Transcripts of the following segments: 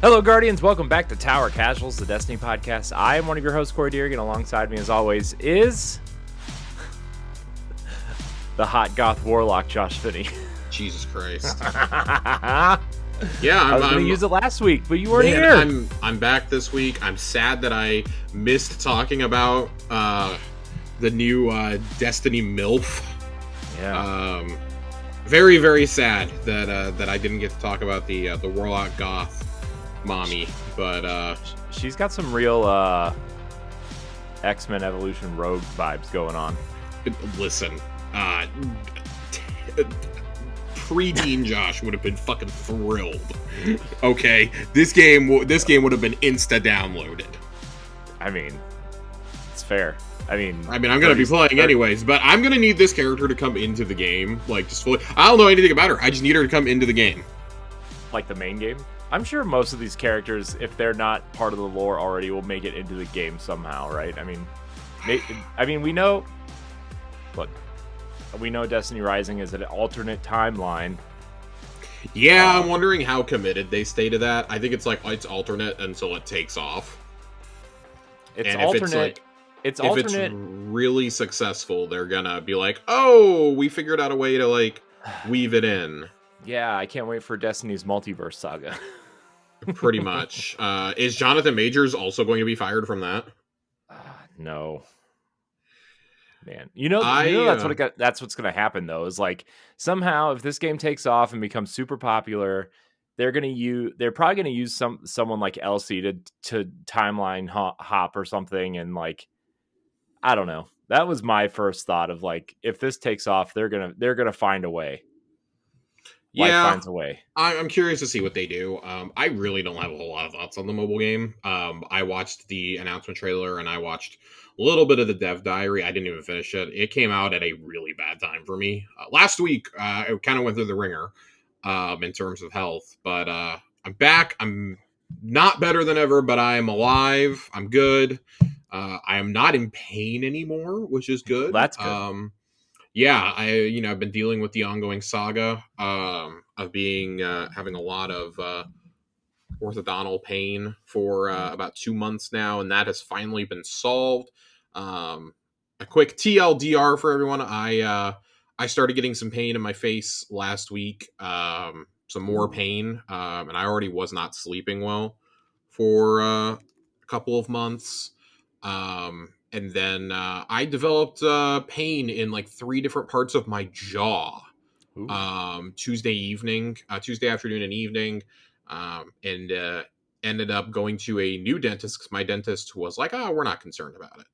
Hello, Guardians. Welcome back to Tower Casuals, the Destiny podcast. I am one of your hosts, Corey Deering, and alongside me, as always, is the hot goth warlock, Josh Finney. Jesus Christ. Yeah, I was going to use it last week, but you weren't here. I'm back this week. I'm sad that I missed talking about the new Destiny MILF. Yeah. Very, very sad that I didn't get to talk about the warlock goth mommy, but she's got some real X-Men Evolution Rogue vibes going on. Listen, pre-teen Josh would have been fucking thrilled. Okay, this game would have been insta downloaded. I mean, it's fair. I mean, I'm gonna be playing anyways, but I'm gonna need this character to come into the game, like just fully. I don't know anything about her. I just need her to come into the game, like the main game. I'm sure most of these characters, if they're not part of the lore already, will make it into the game somehow, right? I mean, we know. Look, we know Destiny Rising is an alternate timeline. Yeah, I'm wondering how committed they stay to that. I think it's alternate until it takes off. It's alternate. If it's really successful, they're gonna be like, "Oh, we figured out a way to like weave it in." Yeah, I can't wait for Destiny's multiverse saga. Pretty much. Is Jonathan Majors also going to be fired from that? No. Man, that's what's going to happen though. Is like somehow if this game takes off and becomes super popular, they're probably going to use someone like Elsie to timeline hop or something, and like I don't know. That was my first thought of like if this takes off, they're gonna find a way. Life finds a way. I'm curious to see what they do. I really don't have a whole lot of thoughts on the mobile game. I watched the announcement trailer and I watched a little bit of the dev diary. I didn't even finish it. It came out at a really bad time for me. Last week, I kind of went through the ringer in terms of health, but I'm back. I'm not better than ever, but I am alive. I'm good. I am not in pain anymore, which is good. That's good. Yeah, I've been dealing with the ongoing saga of being having a lot of orthodontal pain for about 2 months now, and that has finally been solved. A quick TLDR for everyone: I started getting some pain in my face last week, some more pain, and I already was not sleeping well for a couple of months. And then I developed pain in like 3 different parts of my jaw. Tuesday afternoon and evening, and ended up going to a new dentist because my dentist was like, "Oh, we're not concerned about it."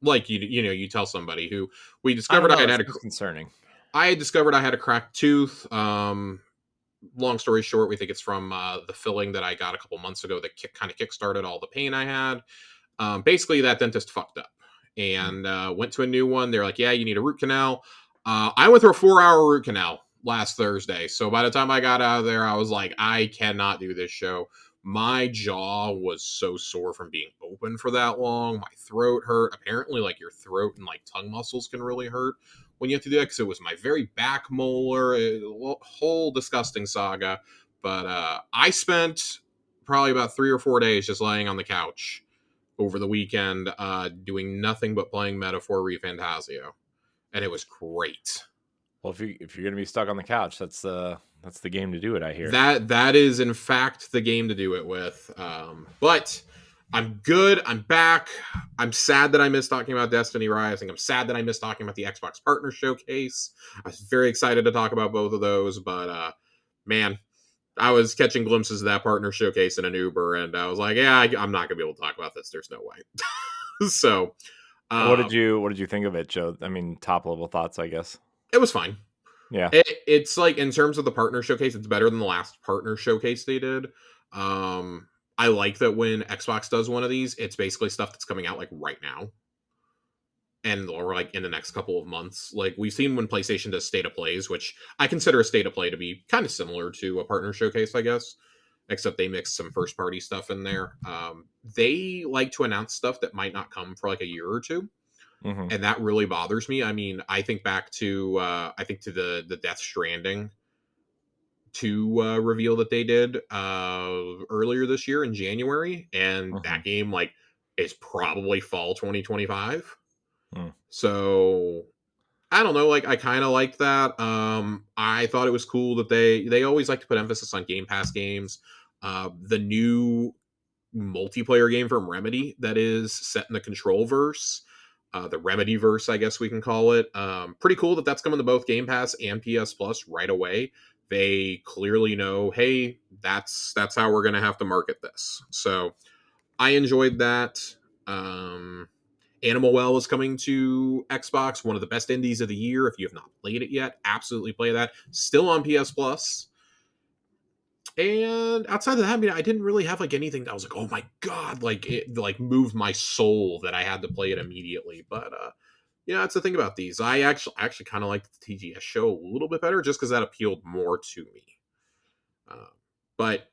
Like you tell somebody who we discovered I had concerning. I had discovered I had a cracked tooth. Long story short, we think it's from the filling that I got a couple months ago that kind of kickstarted all the pain I had. Basically, that dentist fucked up and went to a new one. They're like, "Yeah, you need a root canal." I went through a 4-hour root canal last Thursday. So by the time I got out of there, I was like, I cannot do this show. My jaw was so sore from being open for that long. My throat hurt. Apparently, like your throat and like tongue muscles can really hurt when you have to do that because it was my very back molar. A whole disgusting saga. But I spent probably about 3 or 4 days just laying on the couch over the weekend, doing nothing but playing Metaphor ReFantasio, and it was great. Well, if you're gonna be stuck on the couch, that's the game to do it. I hear that is in fact the game to do it with. But I'm good. I'm back. I'm sad that I missed talking about Destiny Rising. I'm sad that I missed talking about the Xbox Partner Showcase. I was very excited to talk about both of those, but man, I was catching glimpses of that partner showcase in an Uber, and I was like, "Yeah, I'm not gonna be able to talk about this. There's no way." So, what did you think of it, Joe? I mean, top level thoughts, I guess. It was fine. Yeah, it's like in terms of the partner showcase, it's better than the last partner showcase they did. I like that when Xbox does one of these, it's basically stuff that's coming out like right now. Or like in the next couple of months. Like we've seen when PlayStation does state of plays, which I consider a state of play to be kind of similar to a partner showcase, I guess, except they mix some first party stuff in there. They like to announce stuff that might not come for like a year or two. Mm-hmm. And that really bothers me. I mean, I think back to the Death Stranding 2 reveal that they did earlier this year in January, and that game like is probably fall 2025. So I don't know, like I kind of liked that. I thought it was cool that they always like to put emphasis on Game Pass games. The new multiplayer game from Remedy that is set in the Control verse, the Remedy verse, I guess we can call it. Pretty cool that that's coming to both Game Pass and PS Plus right away. They clearly know, hey, that's how we're gonna have to market this. So I enjoyed that. Animal Well is coming to Xbox, one of the best indies of the year. If you have not played it yet, absolutely play that. Still on PS Plus. And outside of that, I mean, I didn't really have like anything that was like, oh my god, like it like moved my soul that I had to play it immediately. But yeah, that's the thing about these. I actually kind of like the TGS show a little bit better just because that appealed more to me. But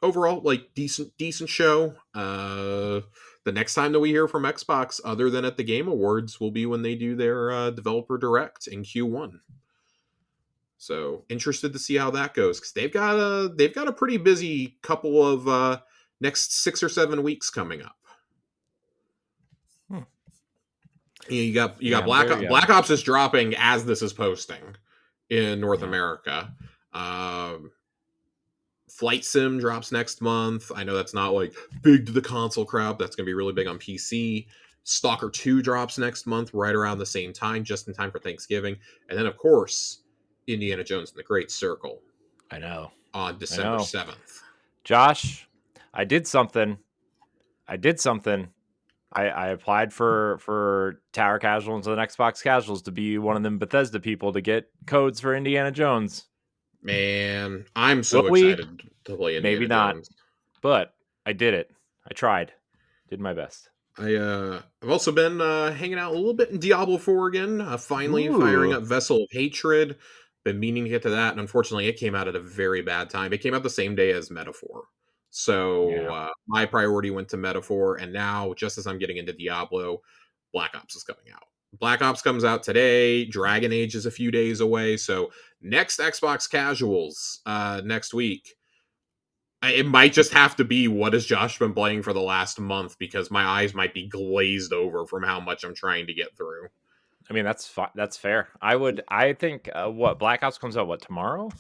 overall, like decent show. The next time that we hear from Xbox, other than at the Game Awards, will be when they do their developer direct in Q1. So interested to see how that goes because they've got a pretty busy couple of next 6 or 7 weeks coming up. You got Black Ops is dropping as this is posting in North America. Flight Sim drops next month. I know that's not like big to the console crowd. That's going to be really big on PC. Stalker 2 drops next month, right around the same time, just in time for Thanksgiving. And then, of course, Indiana Jones and the Great Circle. I know. On December 7th. Josh, I did something. I applied for Tower Casuals and Xbox Casuals to be one of them Bethesda people to get codes for Indiana Jones. Man, I'm so excited to play Indiana Maybe not, Jones. But I did it. I tried. Did my best. I've also been hanging out a little bit in Diablo 4 again. Finally firing up Vessel of Hatred. Been meaning to get to that, and unfortunately it came out at a very bad time. It came out the same day as Metaphor. So my priority went to Metaphor, and now, just as I'm getting into Diablo, Black Ops is coming out. Black Ops comes out today. Dragon Age is a few days away. So next Xbox Casuals next week, it might just have to be what has Josh been playing for the last month because my eyes might be glazed over from how much I'm trying to get through. I mean, that's fair. I think what Black Ops comes out tomorrow?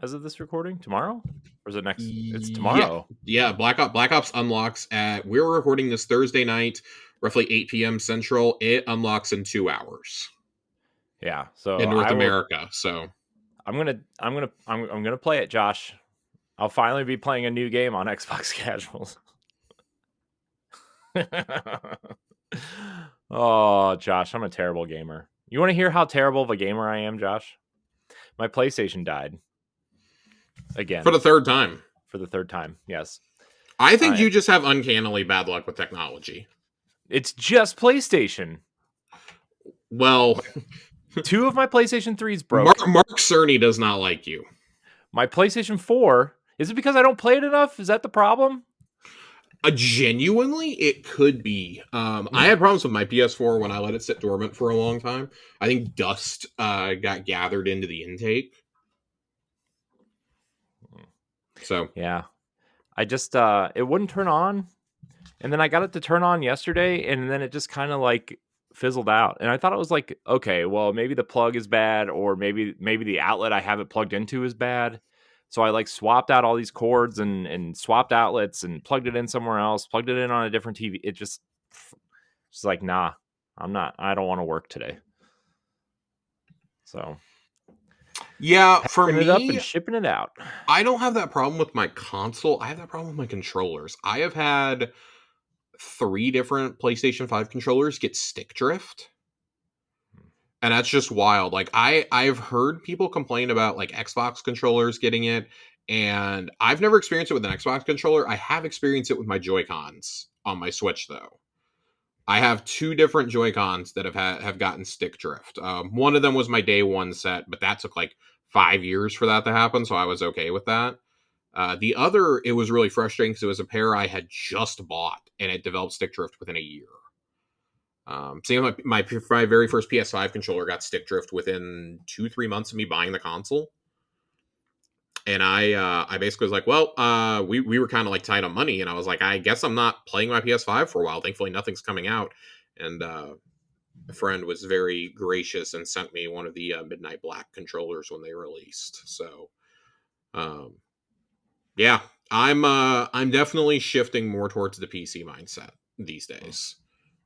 As of this recording, tomorrow? Or is it next? It's tomorrow. Yeah. Black Ops unlocks we're recording this Thursday night, roughly 8 p.m. Central. It unlocks in 2 hours. Yeah. So in North America. So I'm gonna play it, Josh. I'll finally be playing a new game on Xbox Casuals. Oh, Josh, I'm a terrible gamer. You want to hear how terrible of a gamer I am, Josh? My PlayStation died. Again. For the third time. For the third time, yes. I think you just have uncannily bad luck with technology. It's just PlayStation. Well, 2 of my PlayStation 3s broke. Mark Cerny does not like you. My PlayStation 4, is it because I don't play it enough? Is that the problem? Genuinely, it could be. I had problems with my PS4 when I let it sit dormant for a long time. I think dust got gathered into the intake. So yeah, I just it wouldn't turn on, and then I got it to turn on yesterday, and then it just kind of like fizzled out. And I thought it was like, okay, well maybe the plug is bad, or maybe the outlet I have it plugged into is bad. So I like swapped out all these cords and swapped outlets and plugged it in somewhere else, plugged it in on a different TV. It just like, nah, I don't want to work today. So yeah, for me, it up and shipping it out. I don't have that problem with my console. I have that problem with my controllers. I have had 3 different PlayStation 5 controllers get stick drift. And that's just wild. Like I've heard people complain about like Xbox controllers getting it, and I've never experienced it with an Xbox controller. I have experienced it with my Joy-Cons on my Switch though. I have 2 different Joy-Cons that have gotten stick drift. One of them was my day 1 set, but that took like 5 years for that to happen, so I was okay with that. The other, it was really frustrating because it was a pair I had just bought, and it developed stick drift within a year. Same my very first PS5 controller got stick drift within 2-3 months of me buying the console. And I basically was like, well, we were kind of like tight on money, and I was like, I guess I'm not playing my PS5 for a while. Thankfully, nothing's coming out, and a friend was very gracious and sent me one of the Midnight Black controllers when they released. So, um, yeah, I'm definitely shifting more towards the PC mindset these days.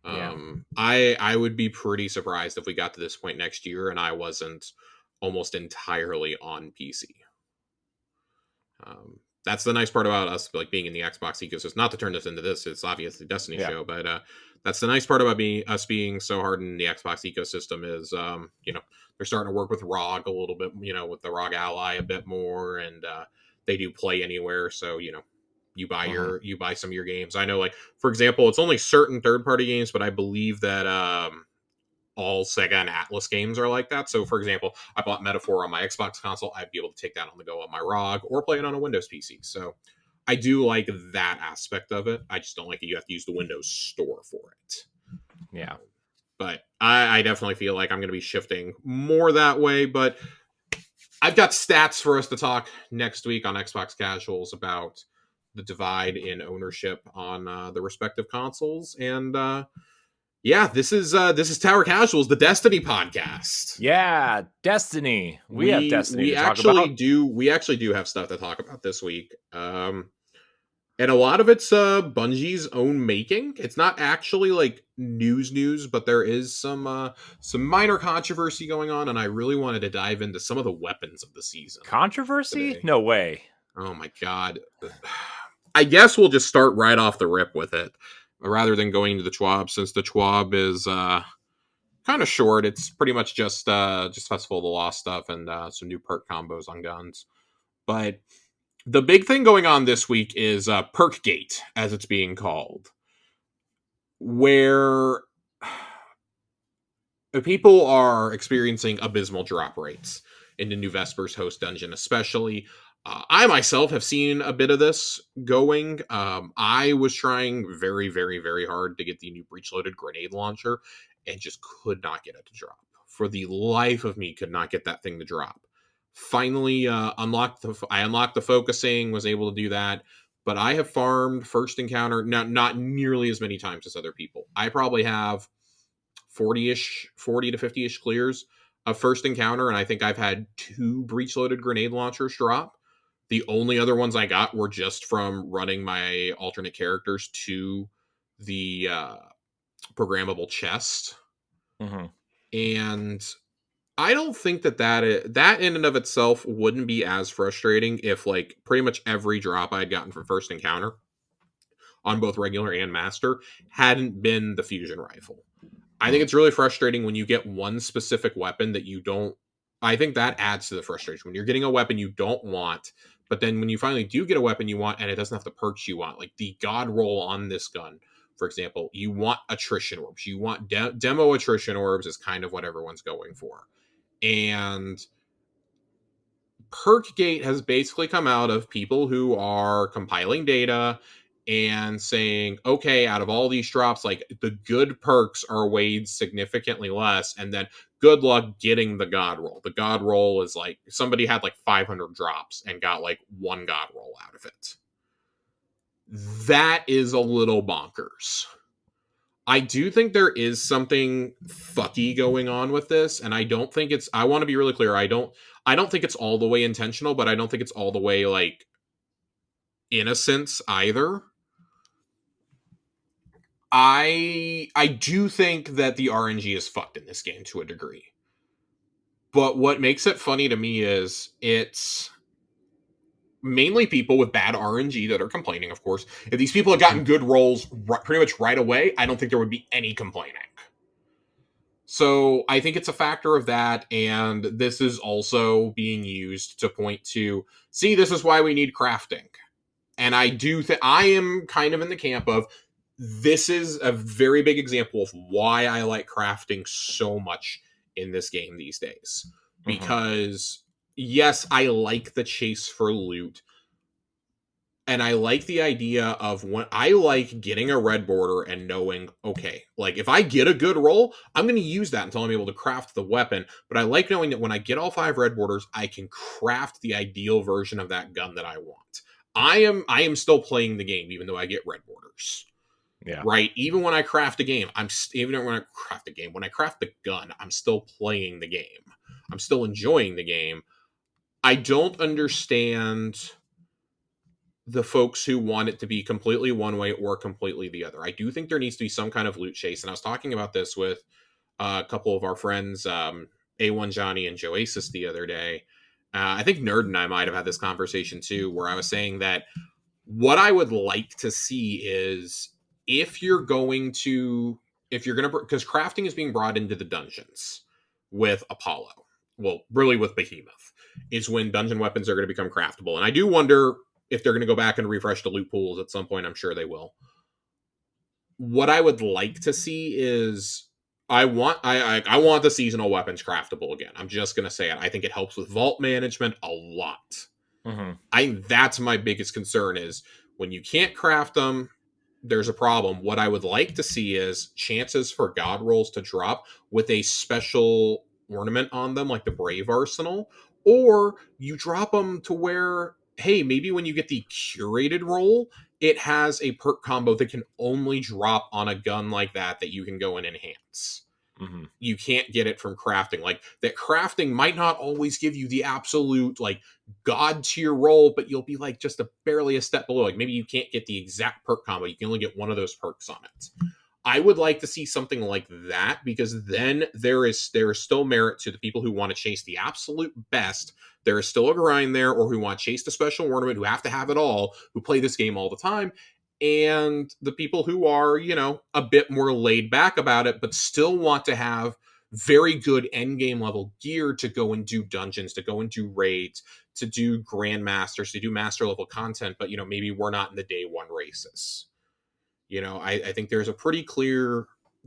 Yeah. I would be pretty surprised if we got to this point next year and I wasn't almost entirely on PC. That's the nice part about us like being in the Xbox ecosystem. Not to turn this into this, it's obviously Destiny show, but that's the nice part about us being so hard in the Xbox ecosystem is they're starting to work with ROG a little bit, with the ROG Ally a bit more, and they do play anywhere, so you buy you buy some of your games. I know, like, for example, it's only certain third party games, but I believe that all Sega and Atlas games are like that. So, for example, I bought Metaphor on my Xbox console. I'd be able to take that on the go on my ROG or play it on a Windows PC. So, I do like that aspect of it. I just don't like that you have to use the Windows Store for it. Yeah. But I definitely feel like I'm going to be shifting more that way. But I've got stats for us to talk next week on Xbox Casuals about the divide in ownership on the respective consoles. And yeah, this is Tower Casuals, the Destiny podcast. Yeah, Destiny. We have Destiny to talk about. We actually do have stuff to talk about this week. And a lot of it's Bungie's own making. It's not actually like news, but there is some minor controversy going on, and I really wanted to dive into some of the weapons of the season. Controversy? Today. No way. Oh my god. I guess we'll just start right off the rip with it, rather than going to the TWAB, since the TWAB is kind of short. It's pretty much just Festival of the Lost stuff and some new perk combos on guns. But the big thing going on this week is Perkgate, as it's being called, where people are experiencing abysmal drop rates in the New Vespers host dungeon, especially. I myself have seen a bit of this going. I was trying very, very, very hard to get the new breech-loaded grenade launcher and just could not get it to drop. For the life of me, could not get that thing to drop. Finally, I unlocked the focusing, was able to do that, but I have farmed first encounter not nearly as many times as other people. I probably have 40 to 50-ish clears of first encounter, and I think I've had 2 breech-loaded grenade launchers drop. The only other ones I got were just from running my alternate characters to the programmable chest. Mm-hmm. And I don't think that in and of itself wouldn't be as frustrating if, like, pretty much every drop I'd gotten from first encounter on both regular and master hadn't been the fusion rifle. I think it's really frustrating when you get one specific weapon that you don't. I think that adds to the frustration when you're getting a weapon you don't want, but then when you finally do get a weapon you want and it doesn't have the perks you want, like the god roll on this gun, for example, you want attrition orbs, you want demo attrition orbs is kind of what everyone's going for. And Perkgate has basically come out of people who are compiling data and saying, okay, out of all these drops, like, the good perks are weighed significantly less, and then good luck getting the god roll. The god roll is like, somebody had like 500 drops and got like 1 god roll out of it. That is a little bonkers. I do think there is something fucky going on with this, and I don't think it's. I want to be really clear. I don't think it's all the way intentional, but I don't think it's all the way like innocence either. I do think that the RNG is fucked in this game to a degree. But what makes it funny to me is it's mainly people with bad RNG that are complaining, of course. If these people had gotten good rolls pretty much right away, I don't think there would be any complaining. So I think it's a factor of that, and this is also being used to point to, see, this is why we need crafting. And I do think I am kind of in the camp of, this is a very big example of why I like crafting so much in this game these days. Because, yes, I like the chase for loot. And I like the idea of when I like getting a red border and knowing, okay, like if I get a good roll, I'm going to use that until I'm able to craft the weapon. But I like knowing that when I get all 5 red borders, I can craft the ideal version of that gun that I want. I am still playing the game even though I get red borders. Yeah. Right. Even when I craft a game, when I craft the gun, I'm still playing the game. I'm still enjoying the game. I don't understand the folks who want it to be completely one way or completely the other. I do think there needs to be some kind of loot chase. And I was talking about this with a couple of our friends, A1 Johnny and Joasis the other day. I think Nerd and I might have had this conversation too, where I was saying that what I would like to see is if you're going to, because crafting is being brought into the dungeons with Apollo. Well, really with Behemoth, is when dungeon weapons are going to become craftable. And I do wonder if they're going to go back and refresh the loot pools at some point. I'm sure they will. What I would like to see is I want the seasonal weapons craftable again. I'm just going to say it. I think it helps with vault management a lot. Mm-hmm. That's my biggest concern is when you can't craft them, there's a problem. What I would like to see is chances for god rolls to drop with a special ornament on them, like the Brave Arsenal, or you drop them to where, hey, maybe when you get the curated roll, it has a perk combo that can only drop on a gun like that you can go and enhance. Mm-hmm. You can't get it from crafting. Like that crafting might not always give you the absolute like god tier roll, but you'll be like just barely a step below. Like maybe you can't get the exact perk combo. You can only get one of those perks on it. I would like to see something like that because then there is still merit to the people who want to chase the absolute best. There is still a grind there, or who want to chase the special ornament, who have to have it all, who play this game all the time. And the people who are, a bit more laid back about it, but still want to have very good end game level gear to go and do dungeons, to go and do raids, to do grandmasters, to do master level content. But, maybe we're not in the day one races. I think there's a pretty clear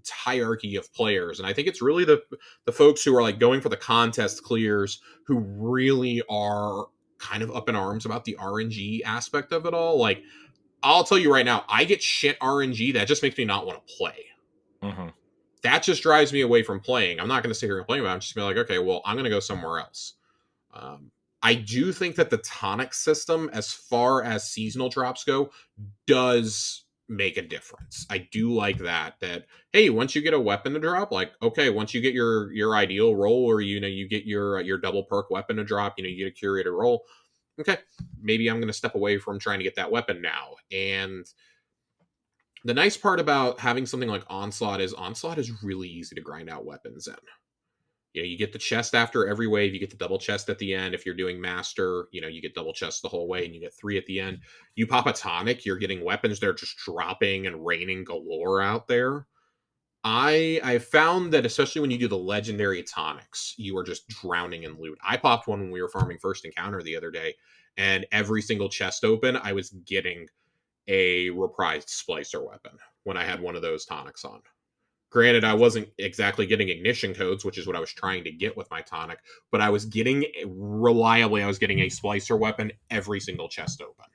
hierarchy of players. And I think it's really the folks who are like going for the contest clears who really are kind of up in arms about the RNG aspect of it all. Like, I'll tell you right now, I get shit RNG that just makes me not want to play. Mm-hmm. That just drives me away from playing. I'm not going to sit here and play about it. I'm just going to be like, okay, well, I'm going to go somewhere else. I do think that the tonic system, as far as seasonal drops go, does make a difference. I do like that, hey, once you get a weapon to drop, like, okay, once you get your ideal roll, or, you get your double perk weapon to drop, you get a curated roll, okay, maybe I'm going to step away from trying to get that weapon now. And the nice part about having something like Onslaught is really easy to grind out weapons in. You get the chest after every wave. You get the double chest at the end. If you're doing master, you get double chest the whole way, and you get 3 at the end. You pop a tonic, you're getting weapons that are just dropping and raining galore out there. I found that especially when you do the legendary tonics, you are just drowning in loot. I popped one when we were farming First Encounter the other day, and every single chest open, I was getting a reprised splicer weapon when I had one of those tonics on. Granted, I wasn't exactly getting ignition codes, which is what I was trying to get with my tonic, but I was getting a splicer weapon every single chest open.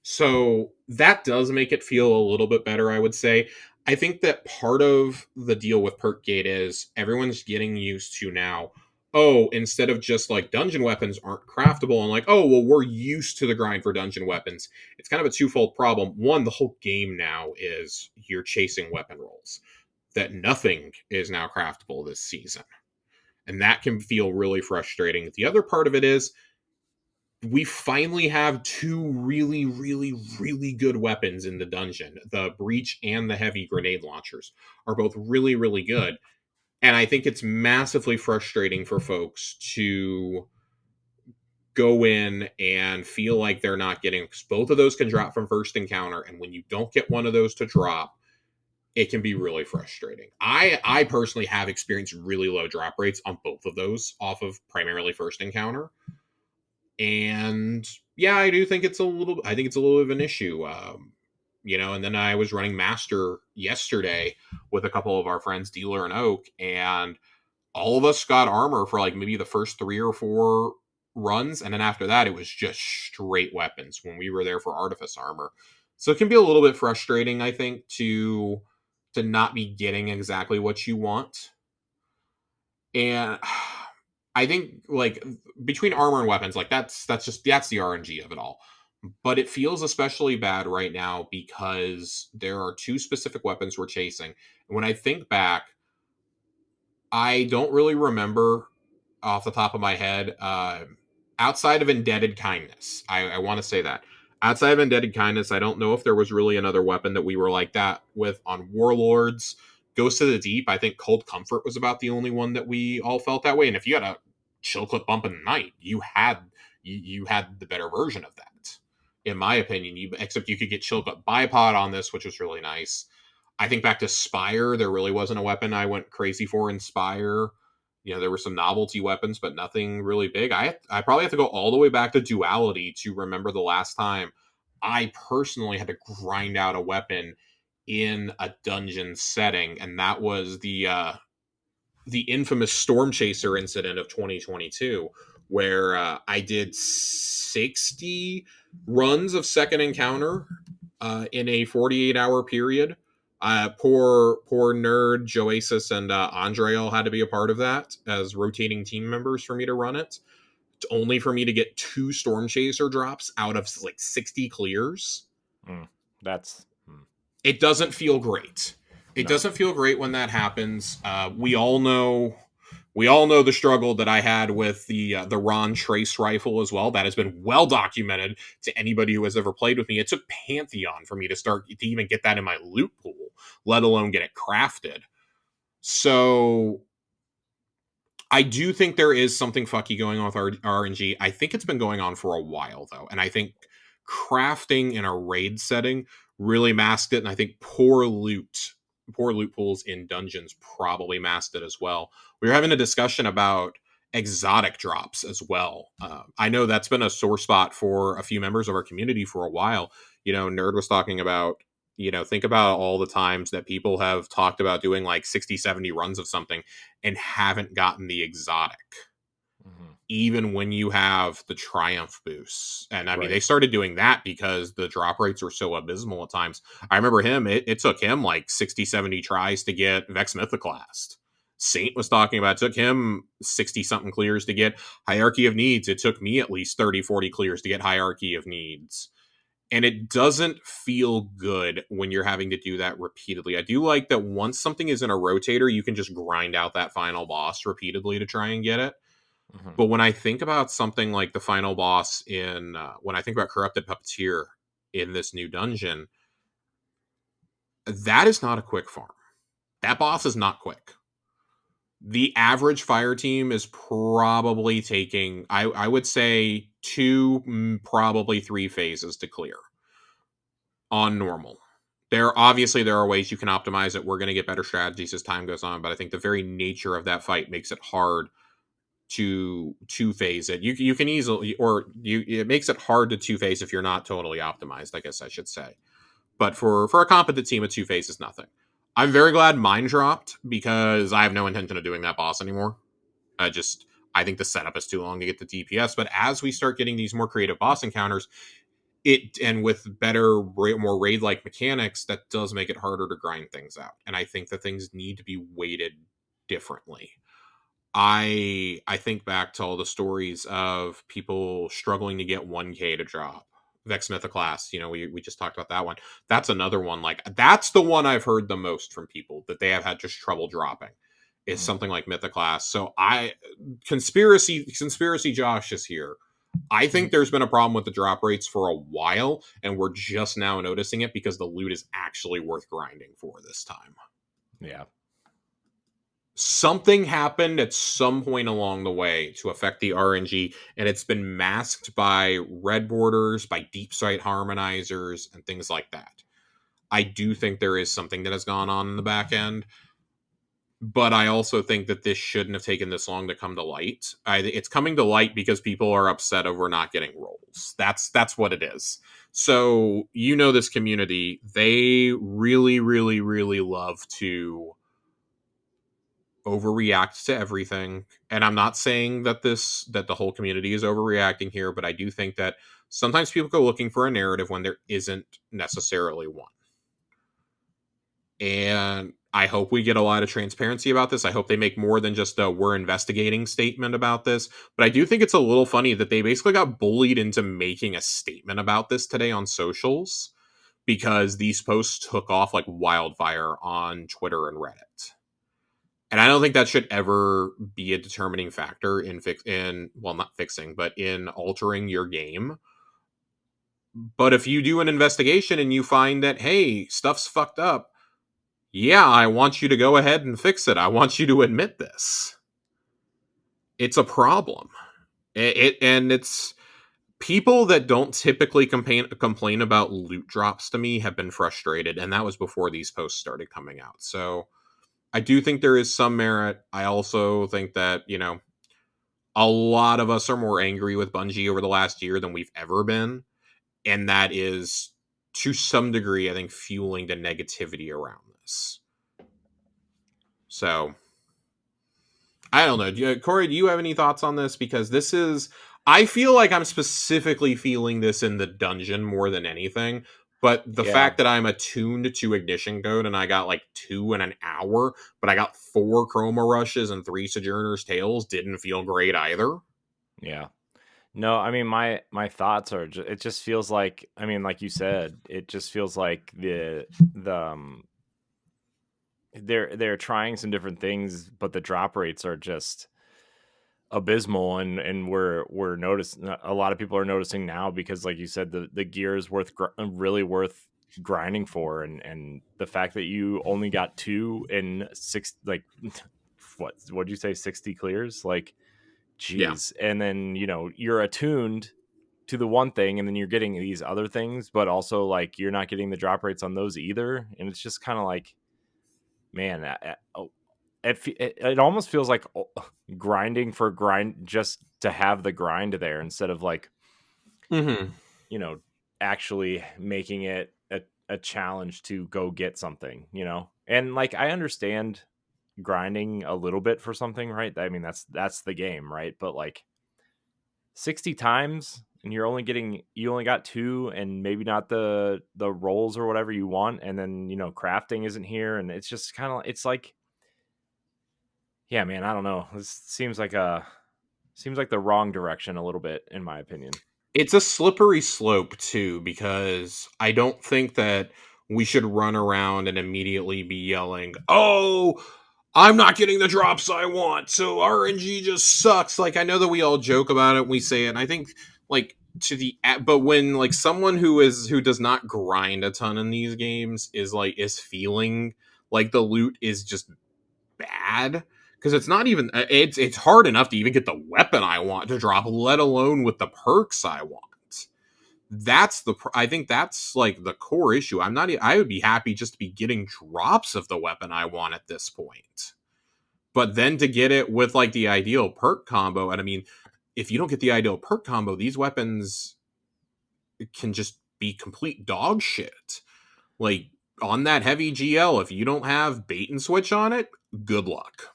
So that does make it feel a little bit better, I would say. I think that part of the deal with Perkgate is everyone's getting used to now, instead of just like dungeon weapons aren't craftable, and like, well, we're used to the grind for dungeon weapons. It's kind of a twofold problem. One, the whole game now is you're chasing weapon rolls. That nothing is now craftable this season. And that can feel really frustrating. The other part of it is we finally have 2 really, really, really good weapons in the dungeon. The breach and the heavy grenade launchers are both really, really good. And I think it's massively frustrating for folks to go in and feel like they're not getting, because both of those can drop from First Encounter. And when you don't get one of those to drop, it can be really frustrating. I personally have experienced really low drop rates on both of those off of primarily First Encounter. And yeah, I think it's a little bit of an issue. And then I was running Master yesterday with a couple of our friends, Dealer and Oak, and all of us got armor for like maybe the first 3 or 4 runs, and then after that it was just straight weapons when we were there for Artifice Armor. So it can be a little bit frustrating, I think, to not be getting exactly what you want. And I think like between armor and weapons, like that's the RNG of it all. But it feels especially bad right now because there are two specific weapons we're chasing. And when I think back, I don't really remember off the top of my head, outside of Indebted Kindness. I want to say that. Outside of Indebted Kindness, I don't know if there was really another weapon that we were like that with on Warlords. Ghost of the Deep, I think Cold Comfort was about the only one that we all felt that way. And if you had a chill clip bump in the night, you had the better version of that, in my opinion. Except you could get chill clip bipod on this, which was really nice. I think back to Spire, there really wasn't a weapon I went crazy for in Spire. There were some novelty weapons, but nothing really big. I probably have to go all the way back to Duality to remember the last time I personally had to grind out a weapon in a dungeon setting, and that was the infamous Storm Chaser incident of 2022, where I did 60 runs of Second Encounter in a 48-hour period. Poor nerd Joasis and Andre all had to be a part of that as rotating team members for me to run it. Only for me to get 2 Storm Chaser drops out of like 60 clears. It doesn't feel great. It doesn't feel great when that happens. We all know the struggle that I had with the Ron Trace rifle as well. That has been well documented to anybody who has ever played with me. It took Pantheon for me to even get that in my loot pool, let alone get it crafted. So I do think there is something fucky going on with RNG. I think it's been going on for a while, though. And I think crafting in a raid setting really masked it. And I think poor loot pools in dungeons probably masked it as well. We were having a discussion about exotic drops as well. I know that's been a sore spot for a few members of our community for a while. Nerd was talking about, think about all the times that people have talked about doing like 60, 70 runs of something and haven't gotten the exotic. Even when you have the Triumph boosts. And I mean, they started doing that because the drop rates were so abysmal at times. I remember it took him like 60, 70 tries to get Vex Mythoclast. Saint was talking about, it took him 60 something clears to get Hierarchy of Needs. It took me at least 30, 40 clears to get Hierarchy of Needs. And it doesn't feel good when you're having to do that repeatedly. I do like that once something is in a rotator, you can just grind out that final boss repeatedly to try and get it. But when I think about something like the final boss when I think about Corrupted Puppeteer in this new dungeon, that is not a quick farm. That boss is not quick. The average fire team is probably taking, I would say, 2, probably 3 phases to clear on normal. There are ways you can optimize it. We're going to get better strategies as time goes on, but I think the very nature of that fight makes it hard to 2-phase it. You can easily, it makes it hard to 2-phase if you're not totally optimized, I guess I should say. But for a competent team, a 2-phase is nothing. I'm very glad mine dropped because I have no intention of doing that boss anymore. I think the setup is too long to get the DPS. But as we start getting these more creative boss encounters, and with better, more raid-like mechanics, that does make it harder to grind things out. And I think that things need to be weighted differently. I think back to all the stories of people struggling to get 1K to drop. Vex Mythoclast, we just talked about that one. That's another one. Like, that's the one I've heard the most from people that they have had just trouble dropping. Is something like Mythoclast. So conspiracy Josh is here. I think there's been a problem with the drop rates for a while, and we're just now noticing it because the loot is actually worth grinding for this time. Yeah. Something happened at some point along the way to affect the RNG, and it's been masked by red borders, by deep sight harmonizers, and things like that. I do think there is something that has gone on in the back end, but I also think that this shouldn't have taken this long to come to light. It's coming to light because people are upset over not getting rolls. That's what it is. So, this community, they really, really, really love to overreact to everything. And I'm not saying that the whole community is overreacting here, but I do think that sometimes people go looking for a narrative when there isn't necessarily one. And I hope we get a lot of transparency about this. I hope they make more than just a "we're investigating" statement about this. But I do think it's a little funny that they basically got bullied into making a statement about this today on socials, because these posts took off like wildfire on Twitter and Reddit. And I don't think that should ever be a determining factor in well, not fixing, but in altering your game. But if you do an investigation and you find that, hey, stuff's fucked up, yeah, I want you to go ahead and fix it. I want you to admit this. It's a problem. And it's people that don't typically complain about loot drops to me have been frustrated, and that was before these posts started coming out. So I do think there is some merit. I also think that, a lot of us are more angry with Bungie over the last year than we've ever been. And that is, to some degree, I think, fueling the negativity around this. So, I don't know. Corey, do you have any thoughts on this? Because this is, I feel like I'm specifically feeling this in the dungeon more than anything. But the fact that I'm attuned to Ignition Code and I got like 2 in an hour, but I got 4 Chroma Rushes and 3 Sojourner's Tales didn't feel great either. Yeah. No, I mean, my thoughts are, it just feels like, I mean, like you said, it just feels like they're trying some different things, but the drop rates are just abysmal, and we're noticing, a lot of people are noticing now, because like you said, the gear is really worth grinding for, and the fact that you only got 2 in 6, like what'd you say, 60 clears, like, geez. Yeah. And then you're attuned to the one thing, and then you're getting these other things, but also like you're not getting the drop rates on those either, and it's just kind of like, man, it almost feels like grinding for grind, just to have the grind there, instead of like, actually making it a challenge to go get something, and like, I understand grinding a little bit for something, right? I mean, that's the game, right? But like 60 times, and you only got 2, and maybe not the rolls or whatever you want, and then crafting isn't here, and it's just kind of, it's like, yeah, man, I don't know. This seems like the wrong direction a little bit, in my opinion. It's a slippery slope too, because I don't think that we should run around and immediately be yelling, "Oh, I'm not getting the drops I want, so RNG just sucks." Like, I know that we all joke about it, we say it, and I think, like, but when like someone who does not grind a ton in these games is feeling like the loot is just bad, because it's not even, it's hard enough to even get the weapon I want to drop, let alone with the perks I want. I think that's like the core issue. I would be happy just to be getting drops of the weapon I want at this point. But then to get it with like the ideal perk combo, and I mean, if you don't get the ideal perk combo, these weapons can just be complete dog shit. Like, on that heavy GL, if you don't have bait and switch on it, good luck.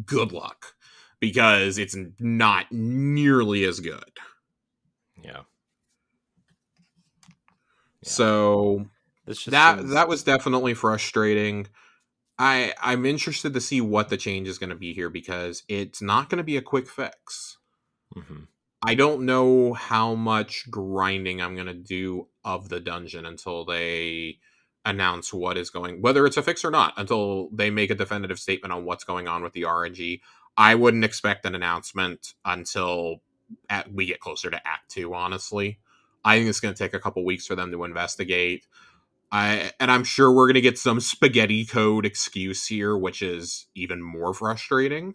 Good luck. Because it's not nearly as good. Yeah. So that was definitely frustrating. I'm interested to see what the change is going to be here, because it's not going to be a quick fix. Mm-hmm. I don't know how much grinding I'm going to do of the dungeon until they announce whether it's a fix or not, until they make a definitive statement on what's going on with the RNG. I wouldn't expect an announcement until we get closer to Act 2, honestly. I think it's going to take a couple weeks for them to investigate. I'm sure we're going to get some spaghetti code excuse here, which is even more frustrating.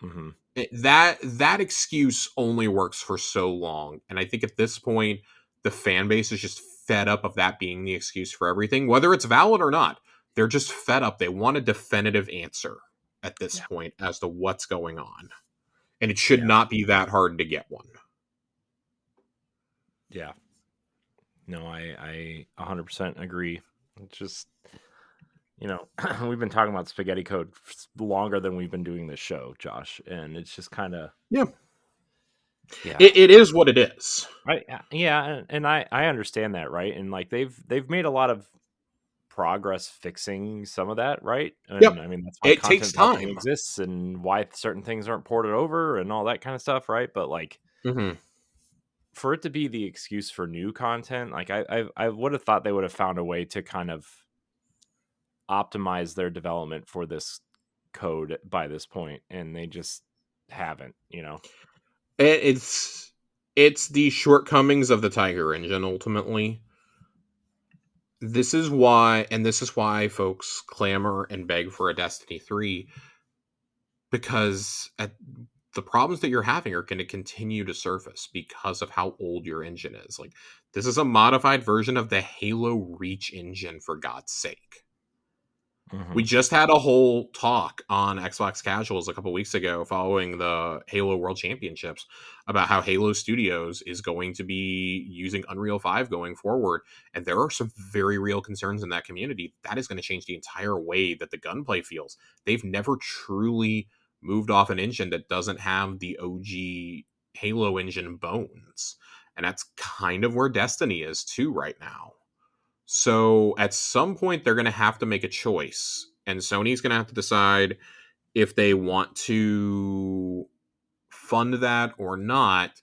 Mm-hmm. That excuse only works for so long, and I think at this point the fan base is just fed up of that being the excuse for everything, whether it's valid or not. They're just fed up. They want a definitive answer at this point as to what's going on, and it should not be that hard to get one. Yeah. No, I 100% agree. It's just, we've been talking about spaghetti code longer than we've been doing this show, Josh, and it's just kind of Yeah. yeah. It is what it is. Right. Yeah, and I understand that, right? And like they've made a lot of progress fixing some of that, right? And Yep. I mean that's why It takes content blocking time. exists and why certain things aren't ported over and all that kind of stuff, right? But like Mm-hmm. for it to be the excuse for new content, like I would have thought they would have found a way to kind of optimize their development for this code by this point, and they just haven't. It's the shortcomings of the Tiger engine ultimately. This is why folks clamor and beg for a Destiny 3, because the problems that you're having are going to continue to surface because of how old your engine is. Like, this is a modified version of the Halo Reach engine, for God's sake. Mm-hmm. We just had a whole talk on Xbox Casuals a couple weeks ago following the Halo World Championships about how Halo Studios is going to be using Unreal 5 going forward. And there are some very real concerns in that community. That is going to change the entire way that the gunplay feels. They've never truly moved off an engine that doesn't have the OG Halo engine bones. And that's kind of where Destiny is too right now. So at some point, they're going to have to make a choice, and Sony's going to have to decide if they want to fund that or not.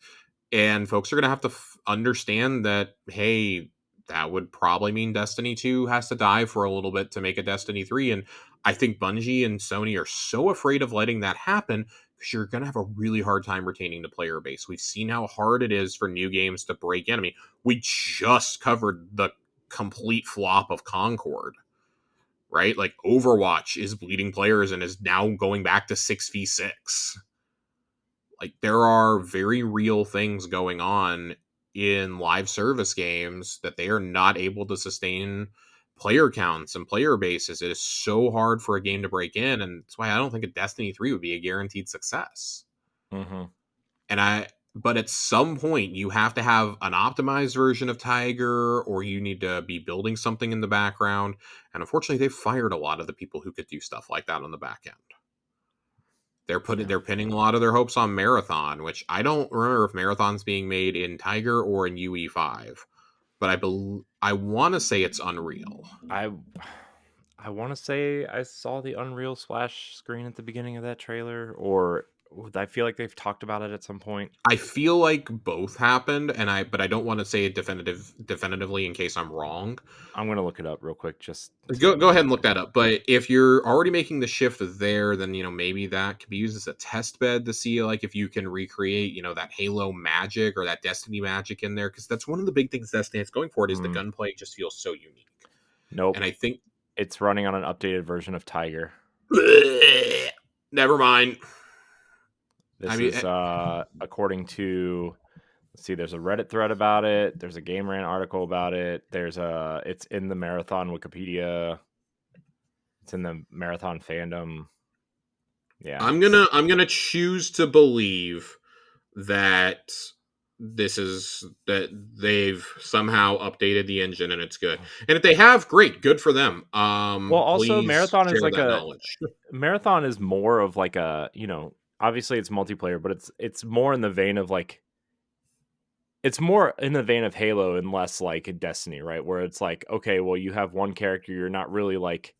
And folks are going to have to understand that, hey, that would probably mean Destiny 2 has to die for a little bit to make a Destiny 3. And I think Bungie and Sony are so afraid of letting that happen because you're going to have a really hard time retaining the player base. We've seen how hard it is for new games to break in. I mean, we just covered the complete flop of Concord, right? Like, Overwatch is bleeding players and is now going back to 6v6. Like, there are very real things going on in live service games that they are not able to sustain player counts and player bases. It is so hard for a game to break in, and that's why I don't think a Destiny 3 would be a guaranteed success. Mm-hmm. But at some point, you have to have an optimized version of Tiger, or you need to be building something in the background. And unfortunately, they've fired a lot of the people who could do stuff like that on the back end. Yeah. They're pinning a lot of their hopes on Marathon, which I don't remember if Marathon's being made in Tiger or in UE5, but I want to say it's Unreal. I want to say I saw the Unreal splash screen at the beginning of that trailer, or I feel like they've talked about it at some point. I feel like both happened, but I don't want to say it definitively in case I'm wrong. I'm gonna look it up real quick just Go to ahead and look that up. But if you're already making the shift there, then maybe that could be used as a test bed to see like if you can recreate that Halo magic or that Destiny magic in there, because that's one of the big things Destiny is going for. It is the gunplay just feels so unique. Nope. And I think it's running on an updated version of Tiger. Never mind. This is according to, let's see, there's a Reddit thread about it, there's a Game Rant article about it, it's in the Marathon Wikipedia, it's in the Marathon fandom. Yeah. I'm gonna choose to believe that that they've somehow updated the engine and it's good. And if they have, great, good for them. Well, also Please Marathon is share like that knowledge. Marathon is more of like obviously it's multiplayer, but it's more in the vein of like, it's more in the vein of Halo and less like a Destiny, right? Where it's like, okay, well, you have one character, you're not really like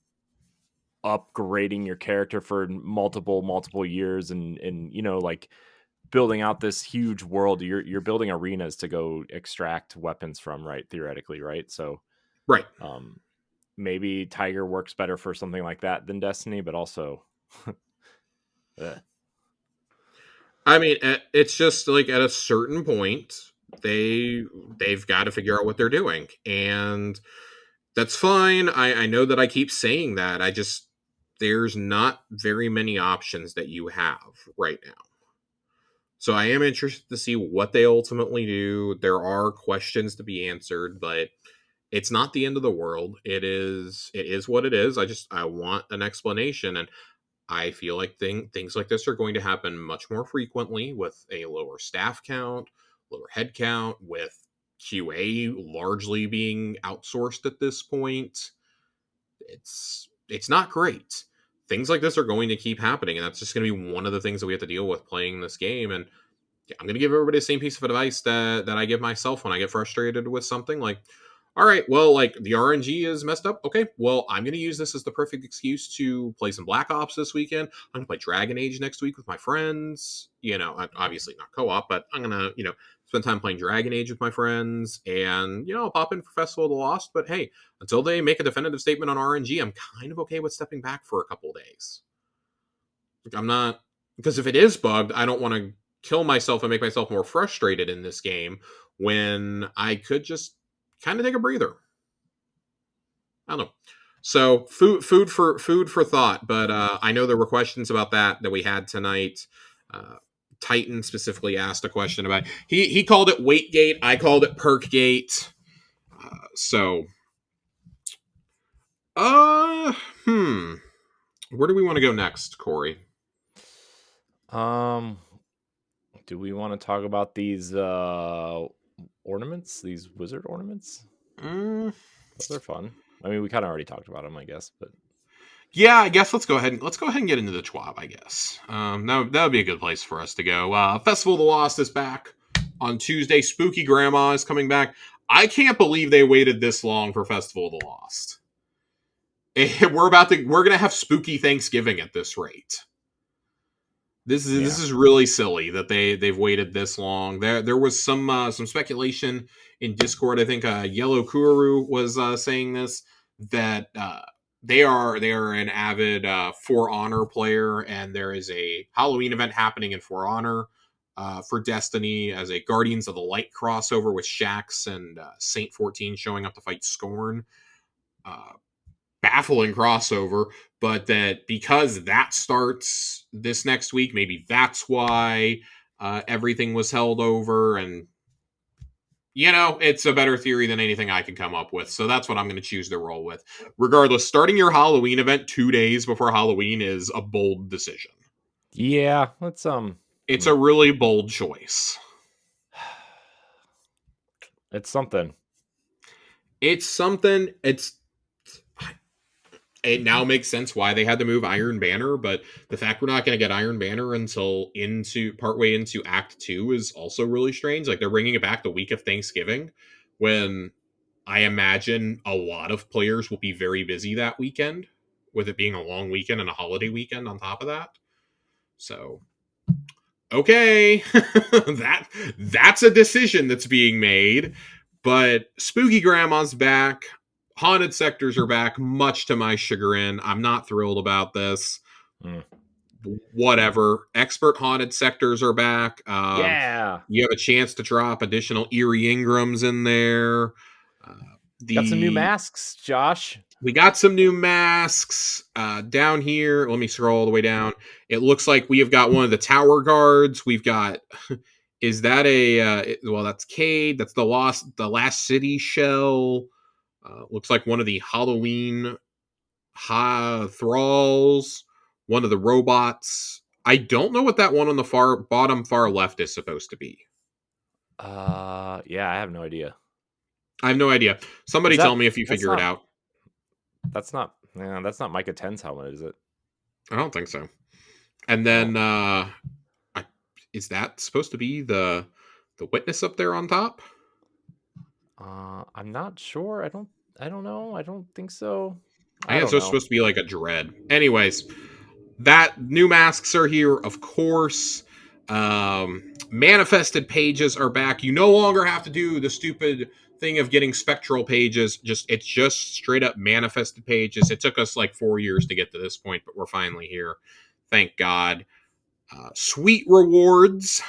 upgrading your character for multiple years and like building out this huge world. You're building arenas to go extract weapons from, right? Theoretically, right? So Right. maybe Tiger works better for something like that than Destiny, but also I mean, it's just like at a certain point they've got to figure out what they're doing, and that's fine. I know that I keep saying that. I just there's not very many options that you have right now. So I am interested to see what they ultimately do. There are questions to be answered, but it's not the end of the world. It is what it is. I want an explanation, and I feel like things like this are going to happen much more frequently with a lower staff count, lower head count, with QA largely being outsourced at this point. It's it's not great. Things like this are going to keep happening, and that's just going to be one of the things that we have to deal with playing this game. And yeah, I'm going to give everybody the same piece of advice that I give myself when I get frustrated with something. Like, all right, well, like the RNG is messed up. Okay, well, I'm going to use this as the perfect excuse to play some Black Ops this weekend. I'm going to play Dragon Age next week with my friends. Obviously not co-op, but I'm going to, spend time playing Dragon Age with my friends, and I'll pop in for Festival of the Lost. But hey, until they make a definitive statement on RNG, I'm kind of okay with stepping back for a couple of days. Like, I'm not, because if it is bugged, I don't want to kill myself and make myself more frustrated in this game when I could just kind of take a breather. I don't know. So food for thought. But I know there were questions about that we had tonight. Titan specifically asked a question about he called it Weightgate. I called it Perkgate. Where do we want to go next, Corey? Do we want to talk about these ornaments, these wizard ornaments? Those are fun. I mean, we kind of already talked about them, I guess, but yeah, I guess let's go ahead and get into the TWAB, I guess. That would be a good place for us to go. Festival of the Lost is back on Tuesday. Spooky Grandma is coming back. I can't believe they waited this long for Festival of the Lost. We're gonna have spooky Thanksgiving at this rate. This is really silly that they've waited this long. There was some speculation in Discord. I think Yellow Kuru was saying this, that they are an avid For Honor player, and there is a Halloween event happening in For Honor for Destiny as a Guardians of the Light crossover with Shax and Saint 14 showing up to fight Scorn. Baffling crossover, but that because that starts this next week, maybe that's why everything was held over. And it's a better theory than anything I can come up with, so that's what I'm going to choose to roll with. Regardless, starting your Halloween event 2 days before Halloween is a bold decision. Yeah, let's it's a really bold choice. It's something. It now makes sense why they had to move Iron Banner, but the fact we're not going to get Iron Banner until partway into Act 2 is also really strange. Like, they're bringing it back the week of Thanksgiving, when I imagine a lot of players will be very busy that weekend, with it being a long weekend and a holiday weekend on top of that. So, okay, that's a decision that's being made. But Spooky Grandma's back. Haunted sectors are back, much to my chagrin. I'm not thrilled about this. Whatever. Expert haunted sectors are back. Yeah. You have a chance to drop additional Eerie Ingrams in there. Got some new masks, Josh. We got some new masks. Down here, let me scroll all the way down. It looks like we have got one of the tower guards. We've got... Is that well, that's Cade. That's the Last City shell. Looks like one of the Halloween thralls, one of the robots. I don't know what that one on the far left is supposed to be. Yeah, I have no idea. Somebody tell me if you figure it out. That's not Micah 10's helmet, is it? I don't think so. And then is that supposed to be the witness up there on top? I'm not sure. I don't know. I don't think so. I think it's supposed to be like a dread. Anyways, that new masks are here, of course. Manifested pages are back. You no longer have to do the stupid thing of getting spectral pages. It's just straight up manifested pages. It took us like 4 years to get to this point, but we're finally here. Thank God. Sweet rewards.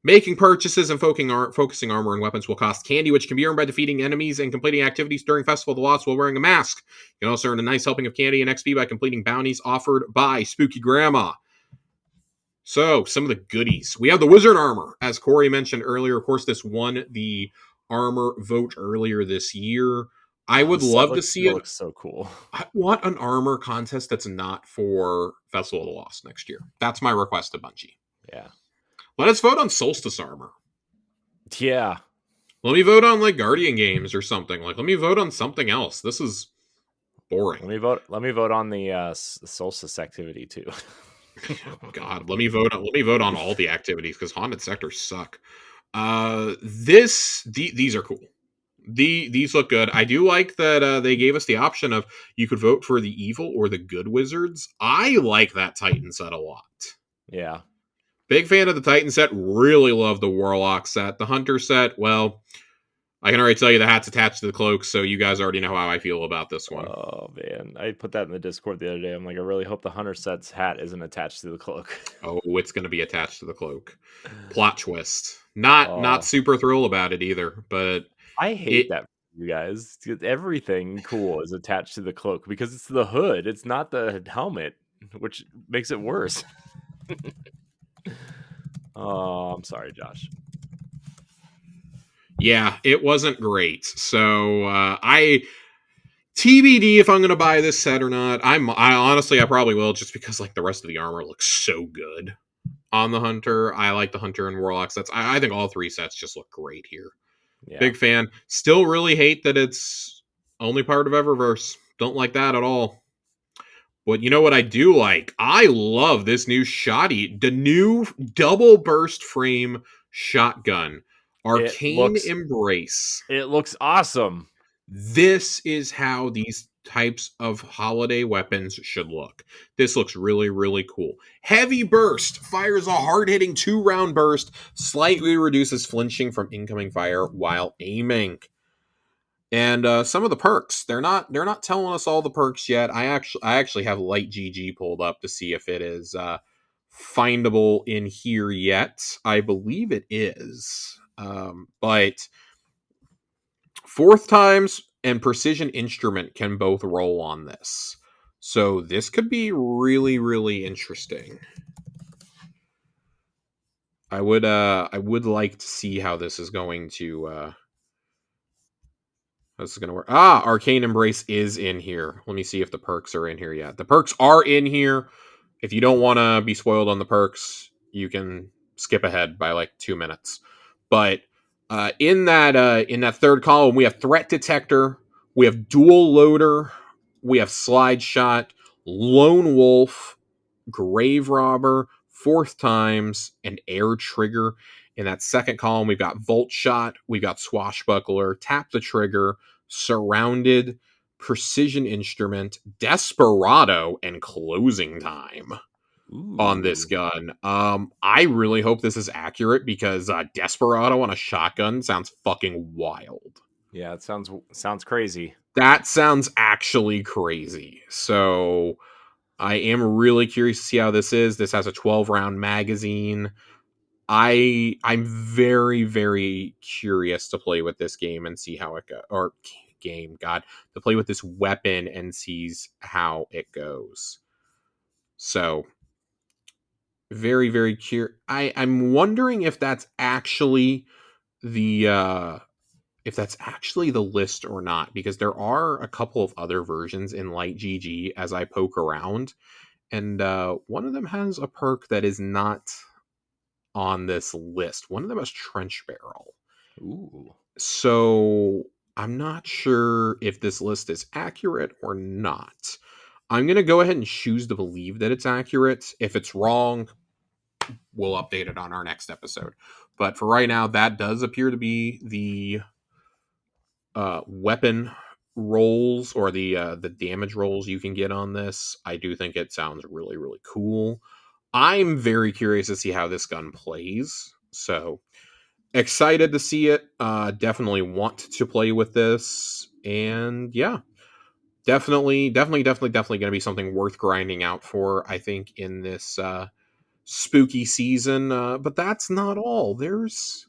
Making purchases and focusing armor and weapons will cost candy, which can be earned by defeating enemies and completing activities during Festival of the Lost while wearing a mask. You can also earn a nice helping of candy and XP by completing bounties offered by Spooky Grandma. So, some of the goodies. We have the wizard armor, as Corey mentioned earlier. Of course, this won the armor vote earlier this year. I would love to see it. It looks so cool. I want an armor contest that's not for Festival of the Lost next year. That's my request to Bungie. Yeah. Let us vote on Solstice armor. Yeah. Let me vote on like Guardian games or something. Like, let me vote on something else. This is Boring. Let me vote on the solstice activity too. Oh God, let me vote on all the activities because haunted sectors suck. These are cool. These look good. I do like that they gave us the option of you could vote for the evil or the good wizards. I like that Titan set a lot. Yeah. Big fan of the Titan set. Really love the Warlock set. The Hunter set, well, I can already tell you the hat's attached to the cloak, so you guys already know how I feel about this one. Oh man, I put that in the Discord the other day. I'm like, I really hope the Hunter set's hat isn't attached to the cloak. Oh, it's going to be attached to the cloak. Plot twist. Not super thrilled about it either, but I hate that for you guys. Everything cool is attached to the cloak because it's the hood. It's not the helmet, which makes it worse. Oh, I'm sorry, Josh. Yeah, it wasn't great. So I TBD if I'm going to buy this set or not. I honestly I probably will just because like the rest of the armor looks so good on the Hunter. I like the Hunter and Warlock sets. I think all three sets just look great here. Yeah. Big fan. Still really hate that it's only part of Eververse. Don't like that at all. But you know what I do like? I love this new Shotty, the new double burst frame shotgun. Arcane Embrace. It looks awesome. This is how these types of holiday weapons should look. This looks really, really cool. Heavy Burst fires a hard-hitting 2-round burst, slightly reduces flinching from incoming fire while aiming. And some of the perks, they're not telling us all the perks yet. I actually have Light GG pulled up to see if it is findable in here yet. I believe it is. But fourth times and precision instrument can both roll on this. So this could be really, really interesting. I would like to see how this is going to work. Arcane Embrace is in here. Let me see if the perks are in here yet. The perks are in here. If you don't want to be spoiled on the perks, you can skip ahead by like 2 minutes. But in that third column, we have Threat Detector, we have Dual Loader, we have Slide Shot, Lone Wolf, Grave Robber, Fourth Times, and Air Trigger. In that second column, we've got Volt Shot, we've got Swashbuckler, Tap the Trigger, Surrounded, Precision Instrument, Desperado, and Closing Time. Ooh. On this gun. I really hope this is accurate because Desperado on a shotgun sounds fucking wild. Yeah, it sounds crazy. That sounds actually crazy. So I am really curious to see how this is. This has a 12-round magazine. I'm very, very curious to play with this game and see how it goes. Or game, God, to play with this weapon and sees how it goes. So very, very curious. I'm wondering if that's actually the list or not, because there are a couple of other versions in Light GG as I poke around, and one of them has a perk that is not on this list. One of them is Trench Barrel. Ooh. So I'm not sure if this list is accurate or not. I'm going to go ahead and choose to believe that it's accurate. If it's wrong, we'll update it on our next episode. But for right now, that does appear to be the weapon rolls or the damage rolls you can get on this. I do think it sounds really, really cool. I'm very curious to see how this gun plays. So excited to see it. Definitely want to play with this. And yeah, definitely going to be something worth grinding out for, I think, in this spooky season. But that's not all. There's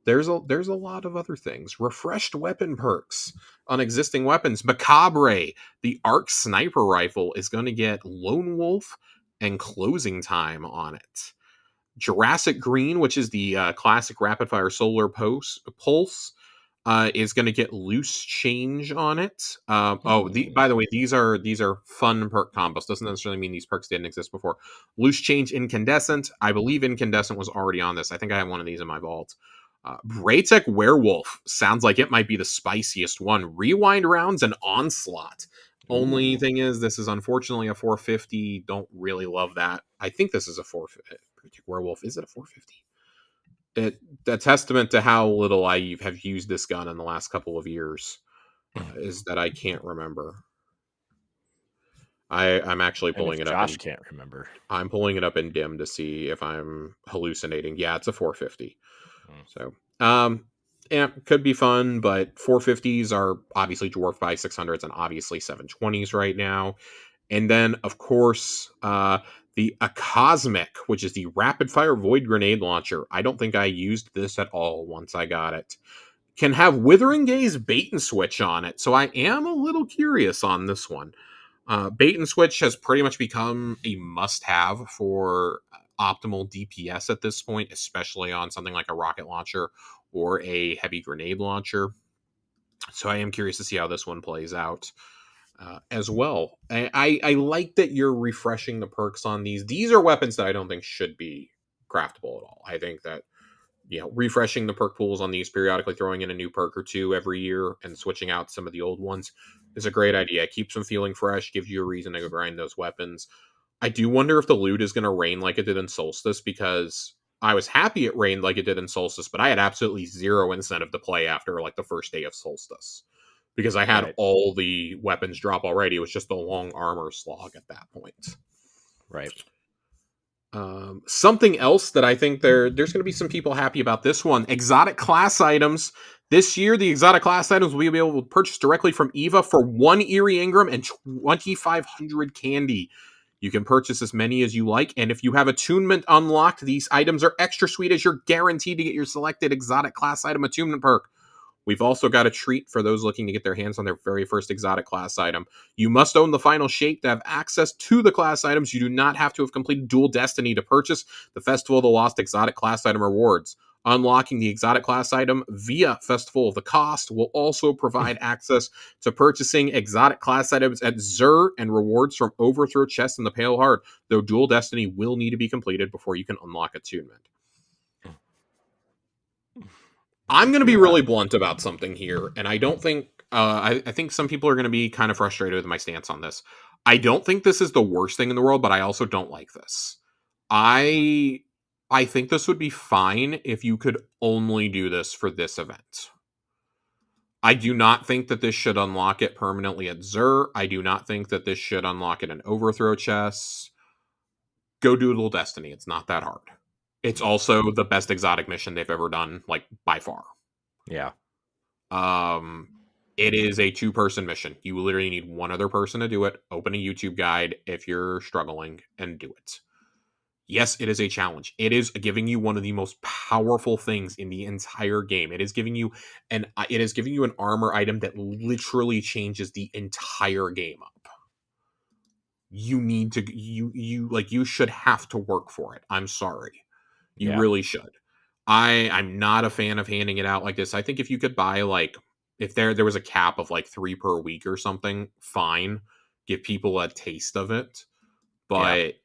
a lot of other things. Refreshed weapon perks on existing weapons. Macabre, the Arc Sniper Rifle, is going to get Lone Wolf and Closing Time on it. Jurassic Green, which is the classic rapid fire solar pulse, is going to get Loose Change on it. By the way, these are fun perk combos. Doesn't necessarily mean these perks didn't exist before. Loose Change Incandescent. I believe Incandescent was already on this. I think I have one of these in my vault. Braytech Werewolf sounds like it might be the spiciest one. Rewind rounds and Onslaught. Only thing is, this is unfortunately a 450. Don't really love that. I think this is a 450. Werewolf, is it a 450? A testament to how little I have used this gun in the last couple of years is that I can't remember. I'm actually And pulling if it up, Josh and can't remember, I'm pulling it up in dim to see if I'm hallucinating. Yeah, it's a 450. So, yeah, could be fun, but 450s are obviously dwarfed by 600s and obviously 720s right now. And then, of course, the Cosmic, which is the rapid fire void grenade launcher. I don't think I used this at all once I got it. Can have Withering Gaze bait and switch on it, so I am a little curious on this one. Bait and switch has pretty much become a must-have for optimal DPS at this point, especially on something like a rocket launcher or a heavy grenade launcher. So I am curious to see how this one plays out as well. I like that you're refreshing the perks on these. These are weapons that I don't think should be craftable at all. I think that refreshing the perk pools on these periodically, throwing in a new perk or two every year and switching out some of the old ones is a great idea. It keeps them feeling fresh, gives you a reason to go grind those weapons. I do wonder if the loot is going to rain like it did in Solstice, because I was happy it rained like it did in Solstice, but I had absolutely zero incentive to play after like the first day of Solstice because I had right, all the weapons drop already. It was just a long armor slog at that point. right. Something else that I think there's going to be some people happy about this one: exotic class items. This year, the exotic class items will be able to purchase directly from Eva for 1 Eerie Ingram and 2,500 candy. You can purchase as many as you like, and if you have attunement unlocked, these items are extra sweet as you're guaranteed to get your selected exotic class item attunement perk. We've also got a treat for those looking to get their hands on their very first exotic class item. You must own the final shape to have access to the class items. You do not have to have completed Dual Destiny to purchase the Festival of the Lost exotic class item rewards. Unlocking the exotic class item via Festival of the Cost will also provide access to purchasing exotic class items at Xur and rewards from Overthrow Chest in the Pale Heart, though Dual Destiny will need to be completed before you can unlock attunement. I'm going to be really blunt about something here, and I don't think I think some people are going to be kind of frustrated with my stance on this. I don't think this is the worst thing in the world, but I also don't like this. I I think this would be fine if you could only do this for this event. I do not think that this should unlock it permanently at Xur. I do not think that this should unlock it in Overthrow Chests. Go Doodle Destiny. It's not that hard. It's also the best exotic mission they've ever done, like by far. Yeah. Um, it is a 2-person mission. You literally need one other person to do it. Open a YouTube guide if you're struggling and do it. Yes, it is a challenge. It is giving you one of the most powerful things in the entire game. It is giving you an armor item that literally changes the entire game up. You need to you should have to work for it. I'm sorry. You really should. I'm not a fan of handing it out like this. I think if you could buy like if there was a cap of like 3 per week or something, fine. Give people a taste of it. But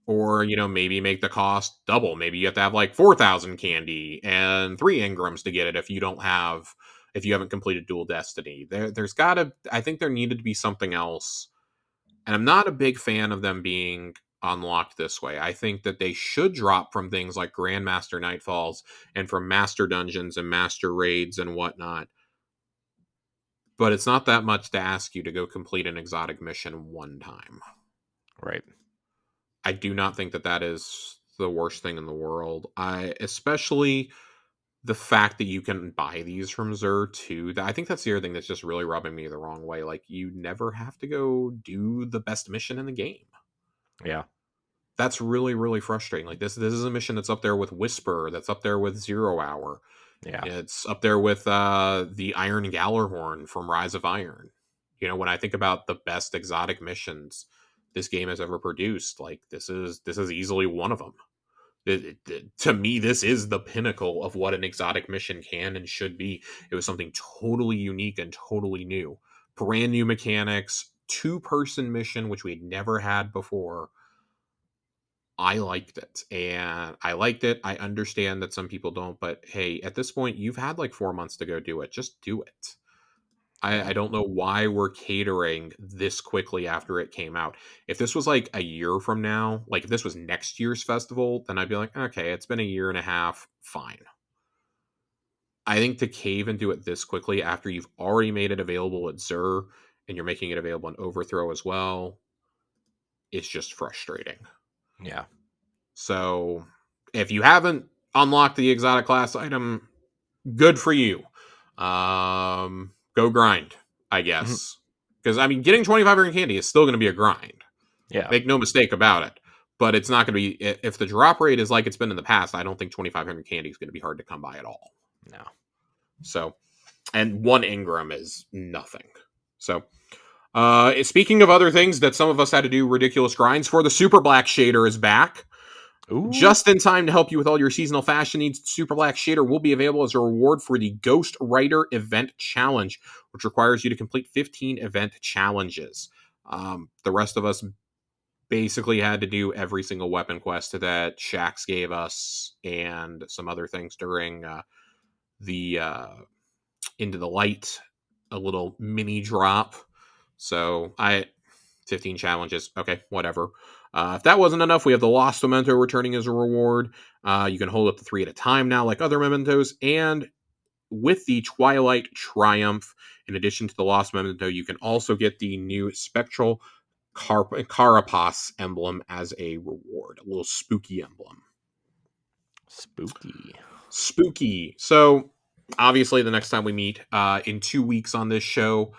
or maybe make the cost double. Maybe you have to have like 4,000 candy and 3 engrams to get it if you haven't completed Dual Destiny. I think there needed to be something else. And I'm not a big fan of them being unlocked this way. I think that they should drop from things like Grandmaster Nightfalls and from Master Dungeons and Master Raids and whatnot. But it's not that much to ask you to go complete an exotic mission one time. Right. I do not think that is the worst thing in the world. Especially the fact that you can buy these from Xur too. I think that's the other thing that's just really rubbing me the wrong way. Like, you never have to go do the best mission in the game. Yeah. That's really, really frustrating. Like, this is a mission that's up there with Whisper, that's up there with 0 Hour. Yeah. It's up there with the Iron Gallarhorn from Rise of Iron. When I think about the best exotic missions this game has ever produced, like, this is easily one of them. To me, this is the pinnacle of what an exotic mission can and should be. It was something totally unique and totally new. Brand new mechanics, 2-person mission, which we had never had before. I liked it, and I liked it. I understand that some people don't, but hey, at this point, you've had like 4 months to go do it. Just do it. I don't know why we're catering this quickly after it came out. If this was like a year from now, like if this was next year's festival, then I'd be like, okay, it's been a year and a half, fine. I think to cave and do it this quickly after you've already made it available at Xur and you're making it available on Overthrow as well, it's just frustrating. Yeah. So if you haven't unlocked the exotic class item, good for you. Go grind, I guess. Because, I mean, getting 2,500 candy is still going to be a grind. Yeah. Make no mistake about it. But it's not going to be, if the drop rate is like it's been in the past, I don't think 2,500 candy is going to be hard to come by at all. No. So, and 1 Ingram is nothing. So, speaking of other things that some of us had to do ridiculous grinds for, the Super Black Shader is back. Ooh. Just in time to help you with all your seasonal fashion needs, Super Black Shader will be available as a reward for the Ghost Rider Event Challenge, which requires you to complete 15 event challenges. The rest of us basically had to do every single weapon quest that Shax gave us and some other things during the Into the Light, a little mini drop. So 15 challenges. Okay, whatever. If that wasn't enough, we have the Lost Memento returning as a reward. You can hold up to 3 at a time now, like other mementos. And with the Twilight Triumph, in addition to the Lost Memento, you can also get the new Spectral Carapace emblem as a reward. A little spooky emblem. Spooky. So, obviously, the next time we meet in 2 weeks on this show,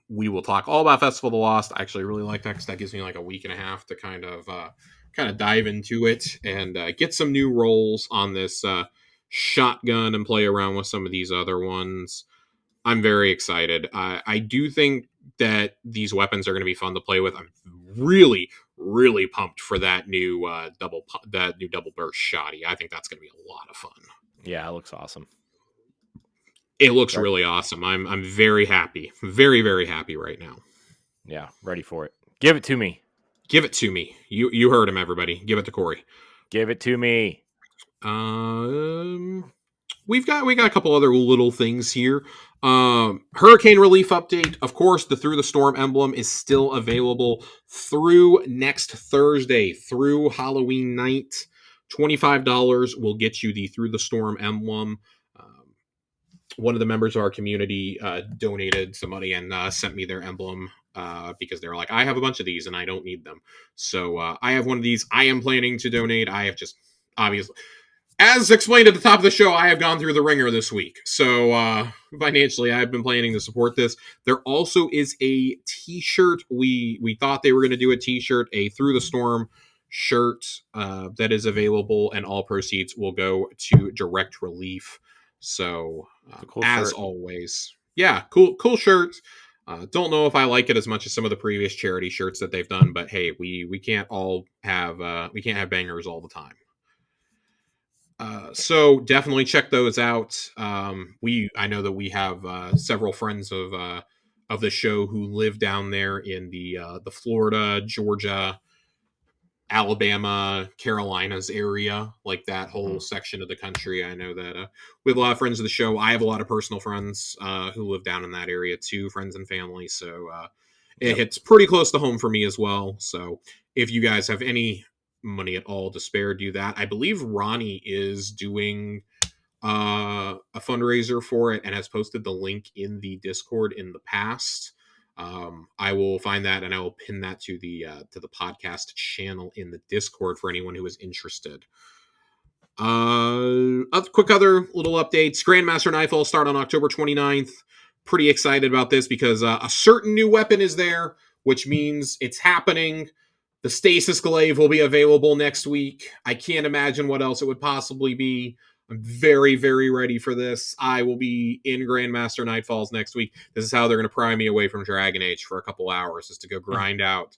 we will talk all about Festival of the Lost. I actually really like that because that gives me like a week and a half to kind of dive into it and get some new roles on this shotgun and play around with some of these other ones. I'm very excited. I do think that these weapons are going to be fun to play with. I'm really, really pumped for that new double burst Shotty. I think that's going to be a lot of fun. Yeah, it looks awesome. It looks really awesome. I'm very happy. Very, very happy right now. Yeah, ready for it. Give it to me. Give it to me. You heard him, everybody. Give it to Corey. Give it to me. We got a couple other little things here. Hurricane relief update. Of course, the Through the Storm emblem is still available through next Thursday, through Halloween night. $25 will get you the Through the Storm emblem. One of the members of our community donated some money and sent me their emblem because they're like, I have a bunch of these and I don't need them. So I have one of these. I am planning to donate. I have just, obviously, as explained at the top of the show, I have gone through the ringer this week. So financially, I've been planning to support this. There also is a t-shirt. We thought they were going to do a t-shirt, a Through the Storm shirt that is available, and all proceeds will go to direct relief. So cool as shirt. Always, yeah, cool shirt. Don't know if I like it as much as some of the previous charity shirts that they've done, but hey, we can't all have bangers all the time. So definitely check those out. I know that we have several friends of the show who live down there in the Florida, Georgia, Alabama, Carolinas area, like that whole section of the country. I know that we have a lot of friends of the show. I have a lot of personal friends who live down in that area too, friends and family. So it hits pretty close to home for me as well. So if you guys have any money at all to spare, do that. I believe Ronnie is doing a fundraiser for it and has posted the link in the Discord in the past. I will find that and I will pin that to the podcast channel in the Discord for anyone who is interested. Other little updates. Grandmaster Nightfall start on October 29th. Pretty excited about this because a certain new weapon is there, which means it's happening. The Stasis Glaive will be available next week. I can't imagine what else it would possibly be. I'm very, very ready for this. I will be in Grandmaster Nightfalls next week. This is how they're going to pry me away from Dragon Age for a couple hours, is to go grind out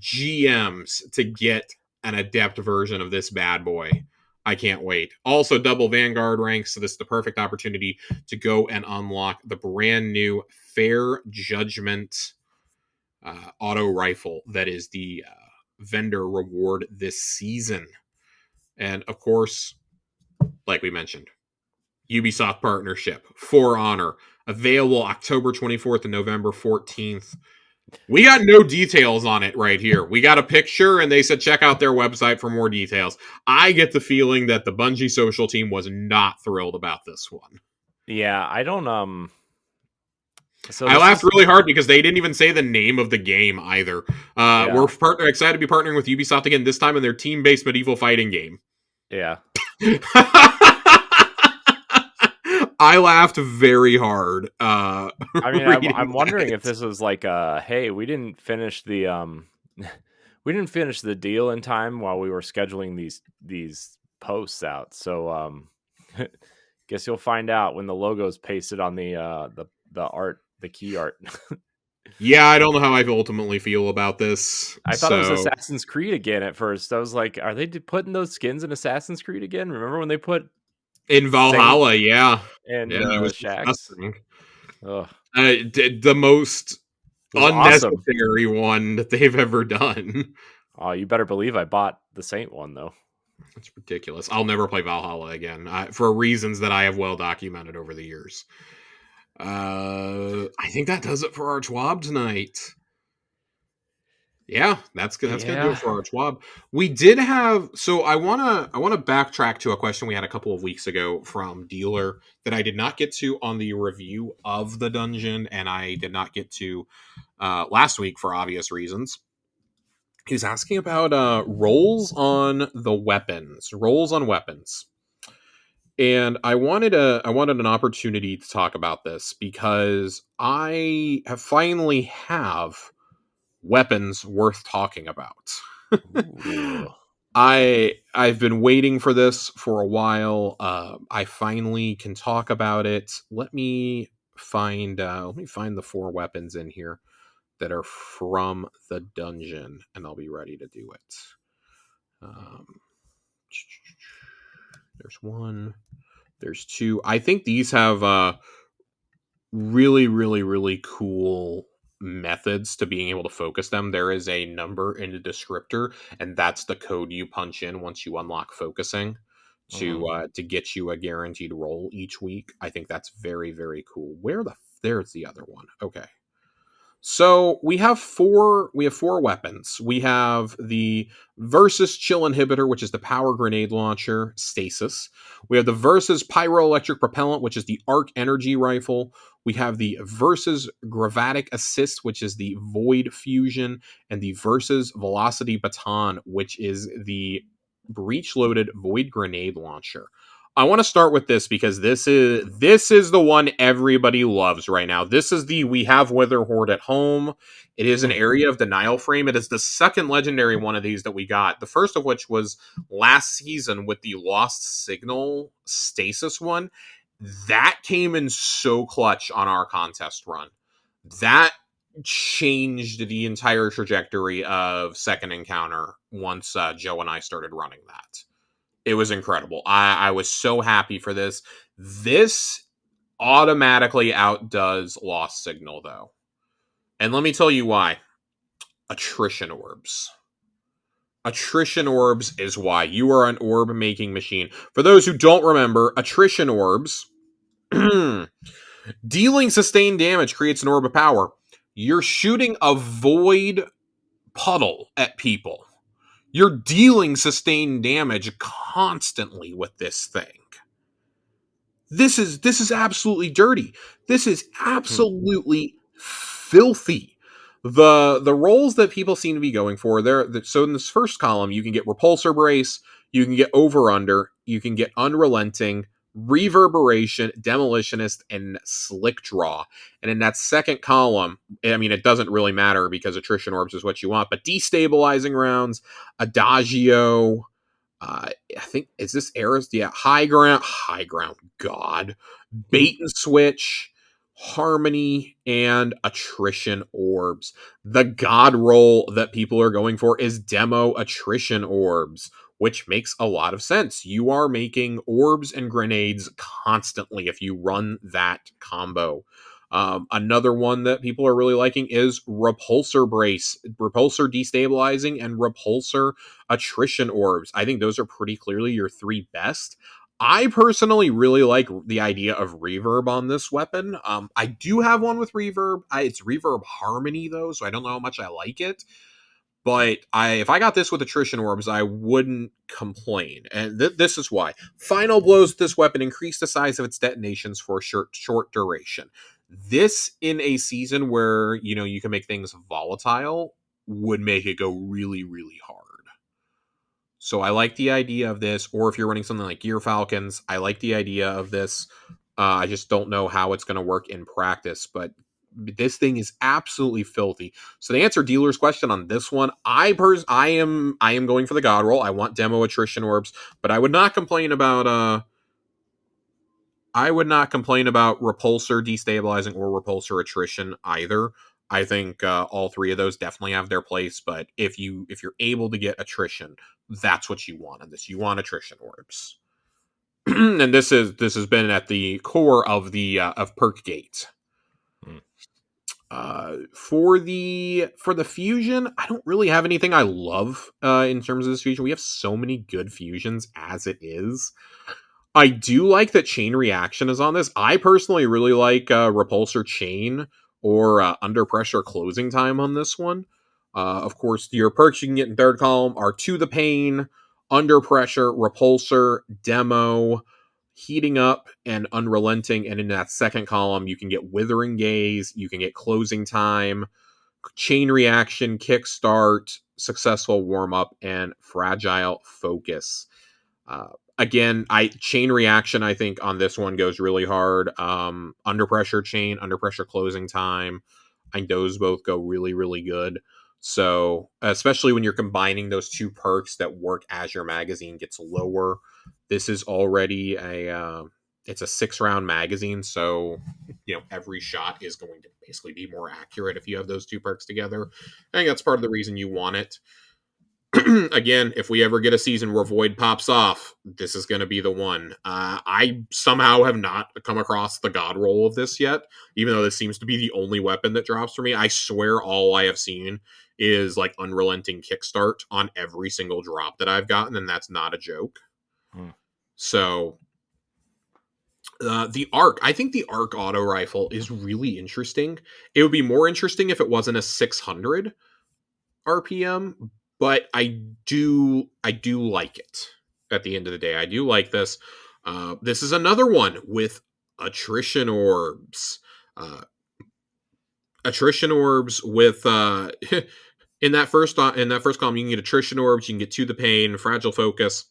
GMs to get an adept version of this bad boy. I can't wait. Also, double Vanguard ranks, so this is the perfect opportunity to go and unlock the brand new Fair Judgment auto rifle that is the vendor reward this season. And of course, like we mentioned, Ubisoft partnership, For Honor, available October 24th and November 14th. We got no details on it right here. We got a picture, and they said check out their website for more details. I get the feeling that the Bungie social team was not thrilled about this one. Yeah, I don't. So I laughed really hard because they didn't even say the name of the game either. Yeah. We're excited to be partnering with Ubisoft again, this time in their team-based medieval fighting game. Yeah. I laughed very hard. I mean, I'm wondering if this was like, hey, we didn't finish the we didn't finish the deal in time while we were scheduling these posts out. So guess you'll find out when the logo's pasted on the art, the key art. Yeah, I don't know how I ultimately feel about this. I thought it was Assassin's Creed again at first. I was like, are they putting those skins in Assassin's Creed again? Remember when they put in Valhalla? Saint yeah, and it was Shaxx? The most unnecessary one that they've ever done. Oh, you better believe I bought the Saint one though. That's ridiculous. I'll never play Valhalla again for reasons that I have well documented over the years. I think that does it for our TWAB tonight. Yeah, that's gonna do it for our TWAB. We did have, so I wanna backtrack to a question we had a couple of weeks ago from Dealer that I did not get to on the review of the dungeon, and I did not get to last week for obvious reasons. He was asking about rolls on weapons. And I wanted an opportunity to talk about this because I finally have weapons worth talking about. I've been waiting for this for a while. I finally can talk about it. Let me find the 4 weapons in here that are from the dungeon, and I'll be ready to do it. There's 1. There's 2. I think these have really, really, really cool methods to being able to focus them. There is a number in the descriptor, and that's the code you punch in once you unlock focusing to get you a guaranteed roll each week. I think that's very, very cool. There's the other one. Okay. So we have 4 weapons. We have the Versus Chill Inhibitor, which is the power grenade launcher, Stasis. We have the Versus Pyroelectric Propellant, which is the Arc Energy Rifle. We have the Versus Gravatic Assist, which is the Void Fusion, and the Versus Velocity Baton, which is the breech-loaded Void Grenade Launcher. I want to start with this because this is the one everybody loves right now. This is the We Have Wither Horde at Home. It is an Area of Denial frame. It is the second legendary one of these that we got. The first of which was last season with the Lost Signal Stasis one. That came in so clutch on our contest run. That changed the entire trajectory of Second Encounter once Joe and I started running that. It was incredible. I was so happy for this. This automatically outdoes Lost Signal, though. And let me tell you why. Attrition orbs. Attrition orbs is why. You are an orb-making machine. For those who don't remember, attrition orbs... dealing sustained damage creates an orb of power. You're shooting a void puddle at people. You're dealing sustained damage constantly with this thing. This is absolutely dirty. This is absolutely filthy. The roles that people seem to be going for, so in this first column, you can get Repulsor Brace, you can get Over Under, you can get Unrelenting, Reverberation, Demolitionist, and Slick Draw. And in that second column, I mean, it doesn't really matter because Attrition Orbs is what you want, but Destabilizing Rounds, Adagio, I think, is this Eris? Yeah, High Ground, God. Bait and Switch, Harmony, and Attrition Orbs. The God roll that people are going for is Demo Attrition Orbs, which makes a lot of sense. You are making orbs and grenades constantly if you run that combo. Another one that people are really liking is Repulsor Brace, Repulsor Destabilizing, and Repulsor Attrition Orbs. I think those are pretty clearly your 3 best. I personally really like the idea of reverb on this weapon. I do have one with reverb. It's reverb harmony though, so I don't know how much I like it. But if I got this with attrition orbs, I wouldn't complain. And this is why. Final blows with this weapon increase the size of its detonations for a short duration. This in a season where, you can make things volatile would make it go really, really hard. So I like the idea of this, or if you're running something like Gear Falcons, I like the idea of this. I just don't know how it's going to work in practice, but this thing is absolutely filthy. So to answer Dealer's question on this one, I am going for the God roll. I want demo attrition orbs, but I would not complain about repulsor destabilizing or repulsor attrition either. I think all three of those definitely have their place, but if you're able to get attrition, that's what you want in this. You want attrition orbs. And this has been at the core of the of perk gate. For the fusion, I don't really have anything I love in terms of this fusion. We have so many good fusions as it is. I do like that chain reaction is on this. I personally really like repulsor chain or under pressure closing time on this one. Of course, your perks you can get in third column are to the pain, under pressure, repulsor, demo, heating up, and unrelenting. And in that second column, you can get withering gaze, you can get closing time, chain reaction, kickstart, successful warm up, and fragile focus. Again, chain reaction, I think on this one goes really hard. Under pressure chain, under pressure closing time, I think those both go really, really good. So, especially when you're combining those two perks that work as your magazine gets lower, this is already it's a 6-round magazine, so every shot is going to basically be more accurate if you have those two perks together. I think that's part of the reason you want it. Again, if we ever get a season where Void pops off, this is going to be the one. I somehow have not come across the God roll of this yet, even though this seems to be the only weapon that drops for me. I swear all I have seen is like unrelenting kickstart on every single drop that I've gotten, and that's not a joke. So the arc, I think the arc auto rifle is really interesting. It would be more interesting if it wasn't a 600 RPM, but I do like it. At the end of the day, I do like this. This is another one with attrition orbs. Attrition orbs with in that first column, you can get attrition orbs, you can get to the pain, fragile focus,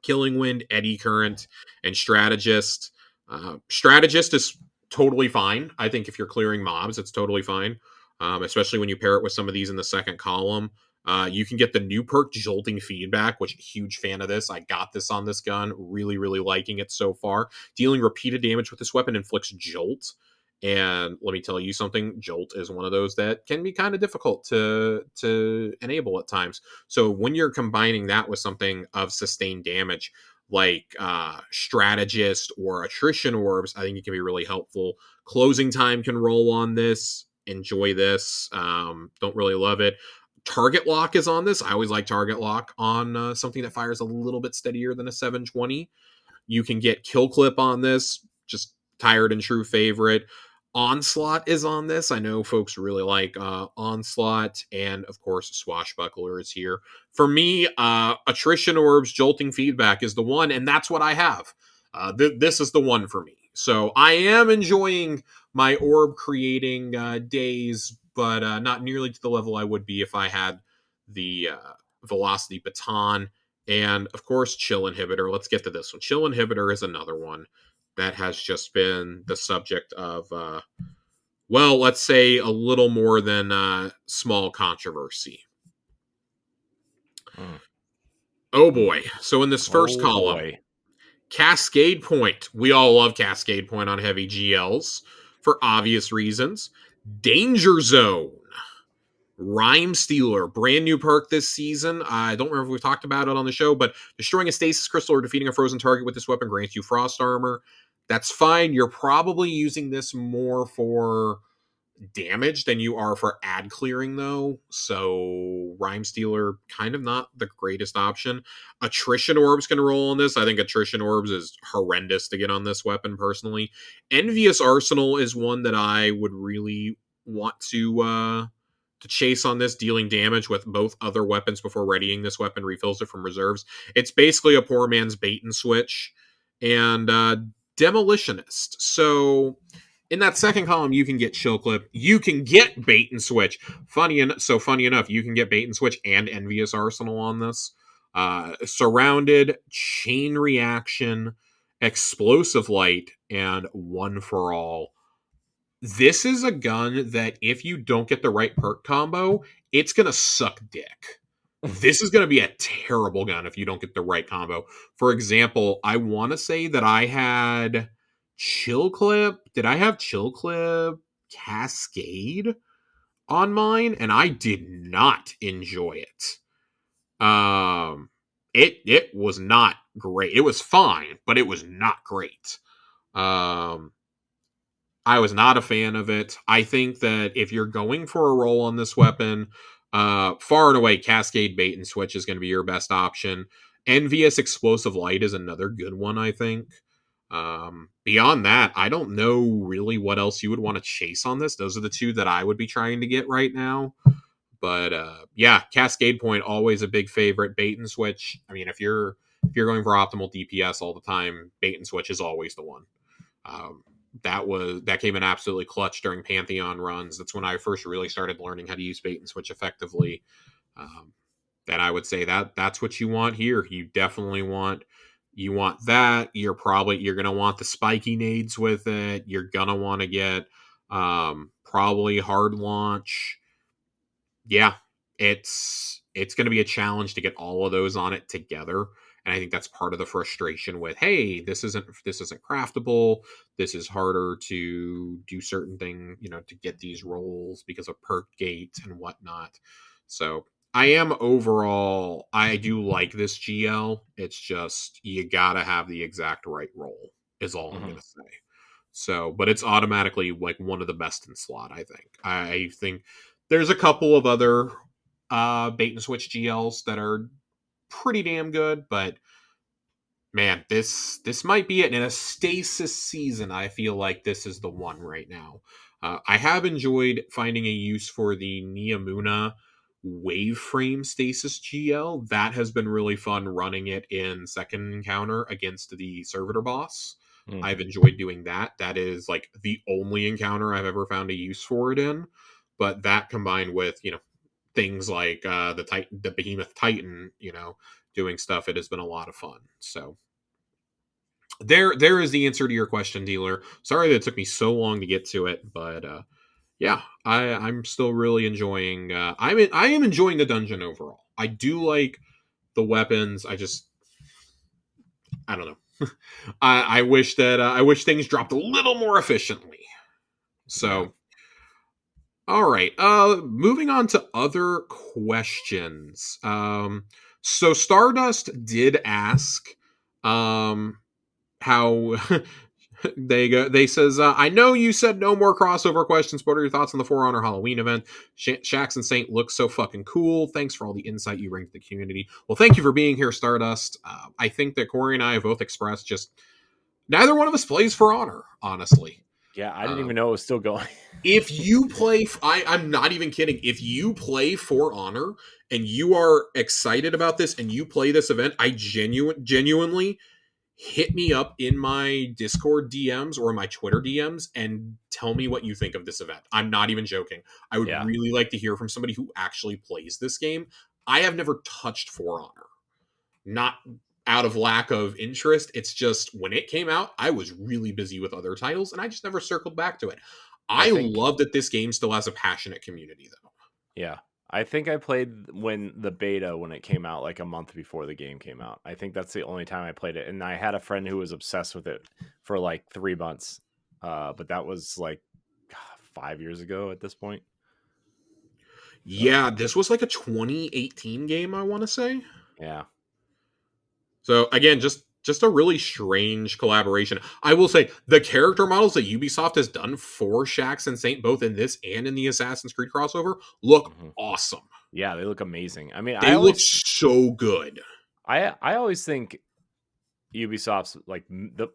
killing wind, eddy current, and strategist. Strategist is totally fine. I think if you're clearing mobs, it's totally fine. Especially when you pair it with some of these in the second column. You can get the new perk, Jolting Feedback, which huge fan of this. I got this on this gun. Really, really liking it so far. Dealing repeated damage with this weapon inflicts Jolt. And let me tell you something, Jolt is one of those that can be kind of difficult to enable at times. So when you're combining that with something of sustained damage, like strategist or attrition orbs, I think it can be really helpful. Closing time can roll on this. Enjoy this. Don't really love it. Target lock is on this. I always like target lock on something that fires a little bit steadier than a 720. You can get kill clip on this. Just tired and true favorite. Onslaught is on this. I know folks really like Onslaught, and of course Swashbuckler is here. For me, attrition orbs, jolting feedback is the one, and that's what I have. This is the one for me. So I am enjoying my orb creating days, but not nearly to the level I would be if I had the velocity baton. And of course, chill inhibitor. Let's get to this one. Chill inhibitor is another one that has just been the subject of, well, let's say a little more than small controversy. Oh boy. So in this first column, Cascade Point. We all love Cascade Point on heavy GLs for obvious reasons. Danger Zone. Rhyme Stealer, brand new perk this season. I don't remember if we've talked about it on the show, but destroying a stasis crystal or defeating a frozen target with this weapon grants you frost armor. That's fine. You're probably using this more for damage than you are for ad clearing, though. So Rhyme Stealer, kind of not the greatest option. Attrition Orbs can roll on this. I think Attrition Orbs is horrendous to get on this weapon, personally. Envious Arsenal is one that I would really want to chase on this, dealing damage with both other weapons before readying this weapon refills it from reserves. It's basically a poor man's bait and switch. And Demolitionist. So in that second column, you can get Chill Clip. You can get Bait and Switch. Funny enough, you can get Bait and Switch and Envious Arsenal on this. Surrounded, Chain Reaction, Explosive Light, and One for All. This is a gun that if you don't get the right perk combo, it's going to suck dick. This is going to be a terrible gun if you don't get the right combo. For example, I want to say that I had Chill Clip. Did I have Chill Clip Cascade on mine? And I did not enjoy it. It was not great. It was fine, but it was not great. I was not a fan of it. I think that if you're going for a roll on this weapon, far and away, Cascade Bait and Switch is going to be your best option. Envious Explosive Light is another good one, I think. Beyond that, I don't know really what else you would want to chase on this. Those are the two that I would be trying to get right now. But yeah, Cascade Point, always a big favorite. Bait and Switch. I mean, if you're going for optimal DPS all the time, Bait and Switch is always the one. That came in absolutely clutch during Pantheon runs. That's when I first really started learning how to use Bait and Switch effectively. That I would say that's what you want here. You definitely want that. You're gonna want the spiky nades with it. You're gonna want to get probably hard launch. Yeah, it's going to be a challenge to get all of those on it together. And I think that's part of the frustration with, hey, this isn't craftable. This is harder to do certain thing, to get these rolls because of perk gates and whatnot. So I do like this GL. It's just, you gotta have the exact right roll is all I'm gonna say. So, but it's automatically like one of the best in slot, I think. I think there's a couple of other bait and switch GLs that are pretty damn good, but man, this might be it. In a stasis season, I feel like this is the one right now. I have enjoyed finding a use for the Neomuna Waveframe Stasis GL. That has been really fun running it in second encounter against the servitor boss. I've enjoyed doing that. That is like the only encounter I've ever found a use for it in. But that combined with, things like the Behemoth Titan, doing stuff, it has been a lot of fun. So there is the answer to your question, dealer. Sorry that it took me so long to get to it, but yeah, I'm still really enjoying. I am enjoying the dungeon overall. I do like the weapons. I don't know. I wish things dropped a little more efficiently. So. Yeah. All right. Moving on to other questions. So Stardust did ask, how they says, I know you said no more crossover questions, but what are your thoughts on the For Honor Halloween event? Shax and Saint look so fucking cool. Thanks for all the insight you bring to the community. Well, thank you for being here, Stardust. I think that Corey and I have both expressed just neither one of us plays For Honor, honestly. Yeah, I didn't even know it was still going. If you play, I'm not even kidding. If you play For Honor and you are excited about this and you play this event, I genuinely hit me up in my Discord DMs or my Twitter DMs and tell me what you think of this event. I'm not even joking. I would really like to hear from somebody who actually plays this game. I have never touched For Honor. Not out of lack of interest. It's just when it came out, I was really busy with other titles and I just never circled back to it. I love that this game still has a passionate community, though. Yeah. I think I played when it came out, like a month before the game came out. I think that's the only time I played it. And I had a friend who was obsessed with it for like 3 months. But that was like 5 years ago at this point. Yeah, this was like a 2018 game, I want to say. Yeah. So again, just just a really strange collaboration. I will say the character models that Ubisoft has done for Shaxx and Saint, both in this and in the Assassin's Creed crossover, look awesome. Yeah, they look amazing. I mean, they look so good. I always think Ubisoft's like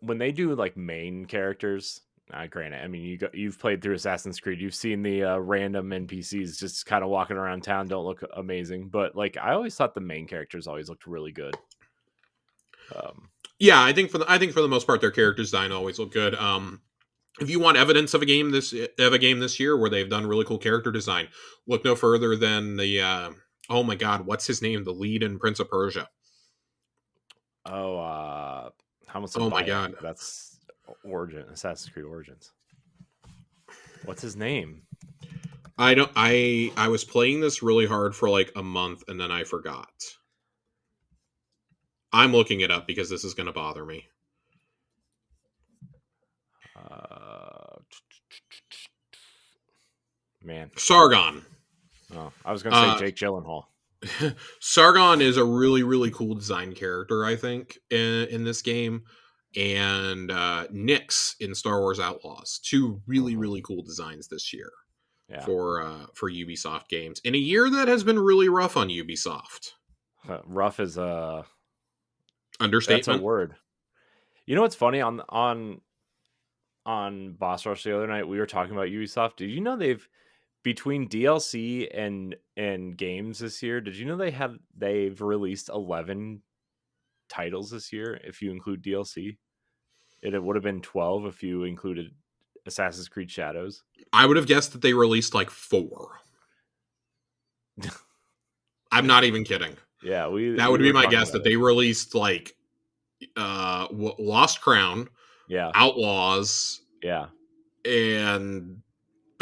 when they do like main characters. Granted, I mean you've played through Assassin's Creed, you've seen the random NPCs just kind of walking around town don't look amazing, but like I always thought the main characters always looked really good. Yeah, I think for the most part their character design always look good. If you want evidence of a game this year where they've done really cool character design, look no further than the oh my god, what's his name? The lead in Prince of Persia. Oh my god, that's Assassin's Creed Origins. What's his name? I was playing this really hard for like a month and then I forgot. I'm looking it up because this is going to bother me. Man, Sargon. Oh, I was going to say Jake Gyllenhaal. Sargon is a really, really cool design character, I think, in this game. And Nyx in Star Wars Outlaws. Two really, really cool designs this year for Ubisoft games. In a year that has been really rough on Ubisoft. Rough is a understatement. That's a word. You know what's funny? On Boss Rush the other night, we were talking about Ubisoft. Did you know they've between DLC and games this year? Did you know they've released 11 titles this year if you include DLC? It would have been 12 if you included Assassin's Creed Shadows. I would have guessed that they released like 4. I'm not even kidding. Yeah, that would be my guess that they released like Lost Crown, Outlaws, and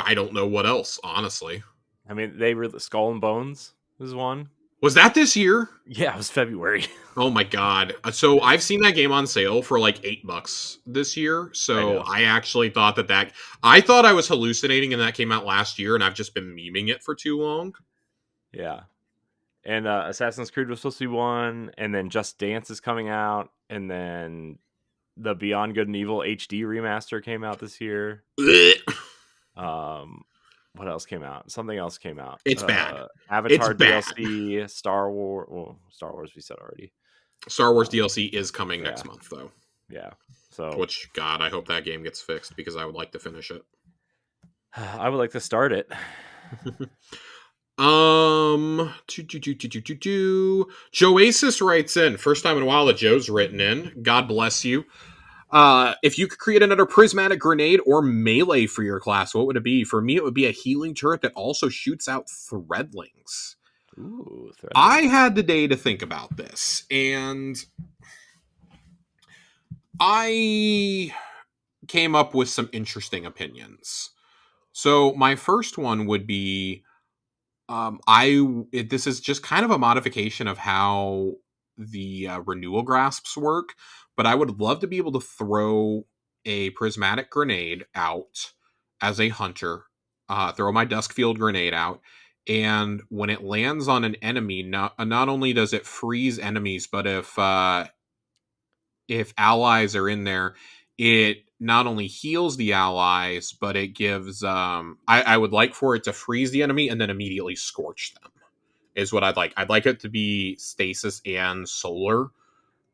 I don't know what else, honestly. I mean, they were Skull and Bones is one. Was that this year? Yeah, it was February. Oh my god. So I've seen that game on sale for like $8 this year. So I actually thought that I thought I was hallucinating and that came out last year and I've just been memeing it for too long. Yeah. And Assassin's Creed was supposed to be one, and then Just Dance is coming out, and then the Beyond Good and Evil HD remaster came out this year. What else came out? Something else came out. It's bad. Avatar DLC, Star Wars. Well, Star Wars we said already. Star Wars DLC is coming next month, though. Yeah. So, which God, I hope that game gets fixed because I would like to finish it. I would like to start it. Joasis writes in. First time in a while that Joe's written in. God bless you. If you could create another prismatic grenade or melee for your class, what would it be? For me, it would be a healing turret that also shoots out threadlings. Ooh, threadlings. I had the day to think about this, and I came up with some interesting opinions. So my first one would be, this is just kind of a modification of how the renewal grasps work, but I would love to be able to throw a prismatic grenade out as a hunter, throw my Duskfield grenade out, and when it lands on an enemy, not only does it freeze enemies, but if allies are in there, it not only heals the allies, but it gives I would like for it to freeze the enemy and then immediately scorch them is what I'd like. I'd like it to be stasis and solar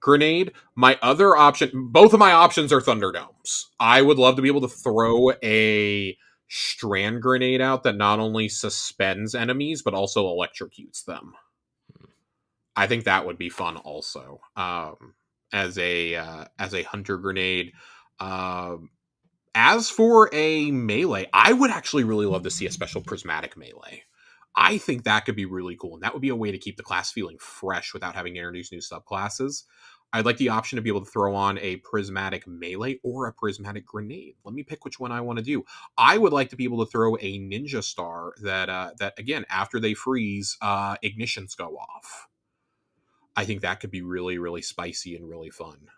grenade. My other option, both of my options are Thunderdomes. I would love to be able to throw a strand grenade out that not only suspends enemies, but also electrocutes them. I think that would be fun also. As a hunter grenade. As for a melee, I would actually really love to see a special prismatic melee. I think that could be really cool, and that would be a way to keep the class feeling fresh without having to introduce new subclasses. I'd like the option to be able to throw on a prismatic melee or a prismatic grenade. Let me pick which one I want to do. I would like to be able to throw a ninja star that again, after they freeze, ignitions go off. I think that could be really, really spicy and really fun.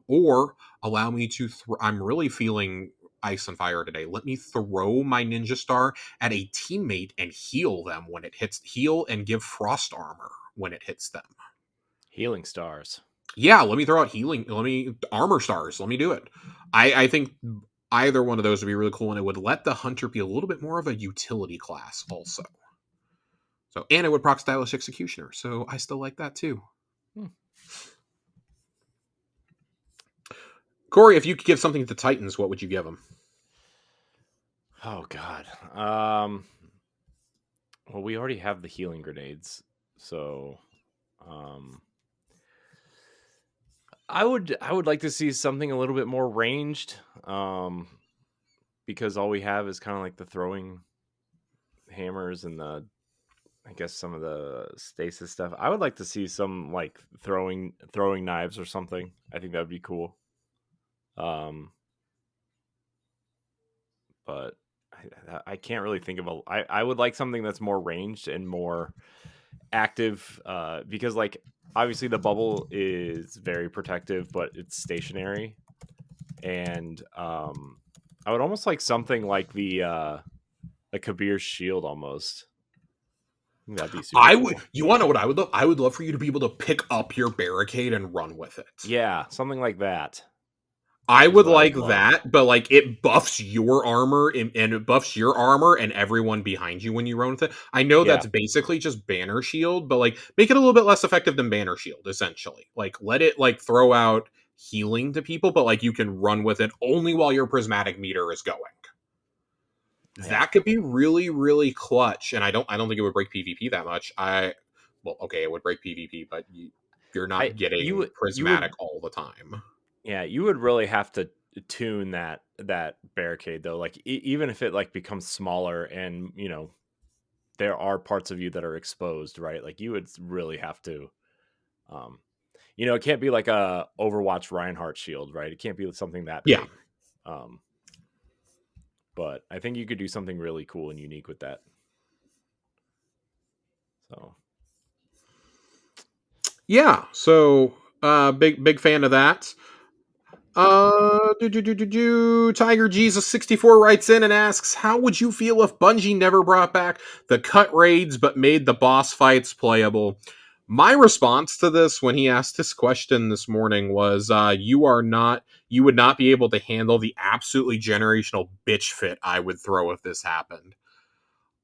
Or allow me to I'm really feeling ice and fire today. Let me throw my ninja star at a teammate and heal them when it hits. Heal and give frost armor when it hits them. Healing stars. Yeah, let me throw out healing. Let me armor stars. Let me do it. I think either one of those would be really cool, and it would let the hunter be a little bit more of a utility class also. So, and it would proc stylish executioner. So I still like that too. Hmm. Corey, if you could give something to Titans, what would you give them? Oh God. Well, we already have the healing grenades, so I would like to see something a little bit more ranged, because all we have is kind of like the throwing hammers and I guess some of the stasis stuff. I would like to see some like throwing knives or something. I think that would be cool. Um, but I can't really think of I would like something that's more ranged and more active, because like obviously the bubble is very protective, but it's stationary, and I would almost like something like the Kabir's shield almost. I think that'd be super I would. cool. You want to know what I would love? I would love for you to be able to pick up your barricade and run with it. Yeah, something like that I is would what I would like love. that, but like it buffs your armor and it buffs your armor and everyone behind you when you run with it. I know Yeah, that's basically just banner shield, but like make it a little bit less effective than banner shield, essentially. Like let it like throw out healing to people, but like you can run with it only while your prismatic meter is going. yeah. That could be really, really clutch. And I don't think it would break PvP that much. Well, okay, it would break PvP, but you're I not you getting would you prismatic would all the time. Yeah, you would really have to tune that barricade though. Like even if it like becomes smaller, and there are parts of you that are exposed, right? Like you would really have to, um, it can't be like a Overwatch Reinhardt shield, right? It can't be something that Yeah. big. Um, but I think you could do something really cool and unique with that. So Yeah. So big fan of that. Tiger Jesus 64 writes in and asks, how would you feel if Bungie never brought back the cut raids but made the boss fights playable? My response to this when he asked this question this morning was, you would not be able to handle the absolutely generational bitch fit I would throw if this happened.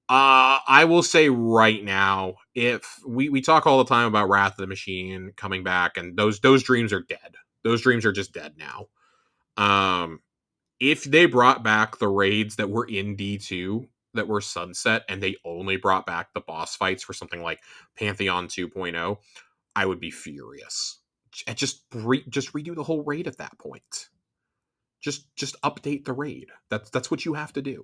I will say right now, if we talk all the time about Wrath of the Machine coming back, and those dreams are dead. Those dreams are just dead now. Um, if they brought back the raids that were in D2 that were sunset, and they only brought back the boss fights for something like Pantheon 2.0, I would be furious. Just redo the whole raid at that point. Just update the raid. That's what you have to do.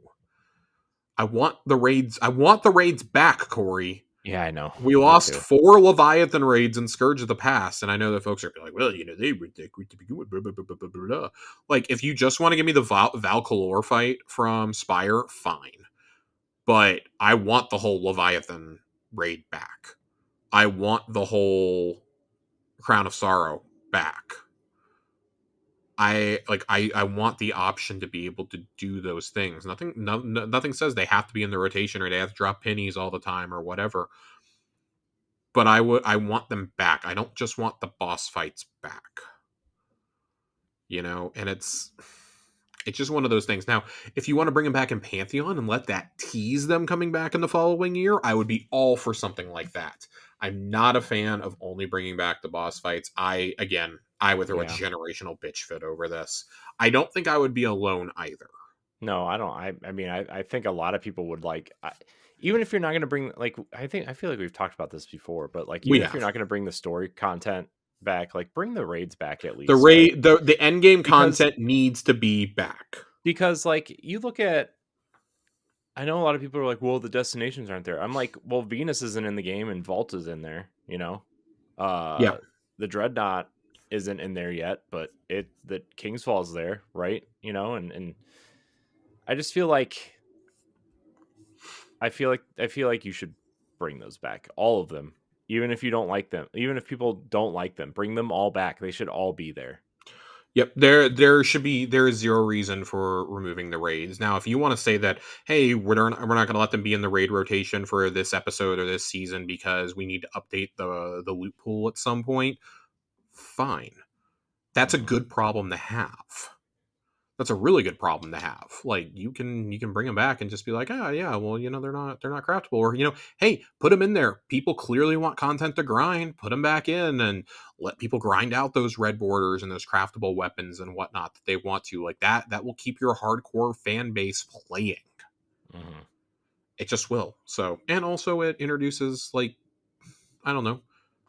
I want the raids. I want the raids back, Corey. yeah, I know. We Me lost too. 4 Leviathan raids in Scourge of the Past, and I know that folks are like, well, they were to begin with. Blah, blah, blah, blah, blah, blah. Like, if you just want to give me the Valkalor fight from Spire, fine. But I want the whole Leviathan raid back. I want the whole Crown of Sorrow back. I want the option to be able to do those things. Nothing says they have to be in the rotation or they have to drop pennies all the time or whatever. But I want them back. I don't just want the boss fights back. And it's just one of those things. Now, if you want to bring them back in Pantheon and let that tease them coming back in the following year, I would be all for something like that. I'm not a fan of only bringing back the boss fights. I would throw a Yeah. generational bitch fit over this. I don't think I would be alone either. No, I don't. I mean, I think a lot of people would like, even if you're not going to bring, like, I feel like we've talked about this before, but like, We even if you're have not going to bring the story content back, like, bring the raids back at the least, right? raid. The end game Because, content needs to be back. like, you look at, I know a lot of people are like, well, the destinations aren't there. I'm like, well, Venus isn't in the game and Vault is in there, Yeah. the Dreadnought isn't in there yet, but the King's Fall's there, right? And I just feel like, I feel like you should bring those back, all of them, even if you don't like them, even if people don't like them, bring them all back. They should all be there. Yep, there is zero reason for removing the raids. Now, if you want to say that, hey, we're not going to let them be in the raid rotation for this episode or this season because we need to update the loot pool at some point, fine. That's a good problem to have. That's a really good problem to have. Like you can bring them back and just be like, oh yeah, well they're not craftable, or hey, put them in there. People clearly want content to grind. Put them back in and let people grind out those red borders and those craftable weapons and whatnot that they want to. Like that will keep your hardcore fan base playing. Mm-hmm. It just will. So, and also it introduces like I don't know,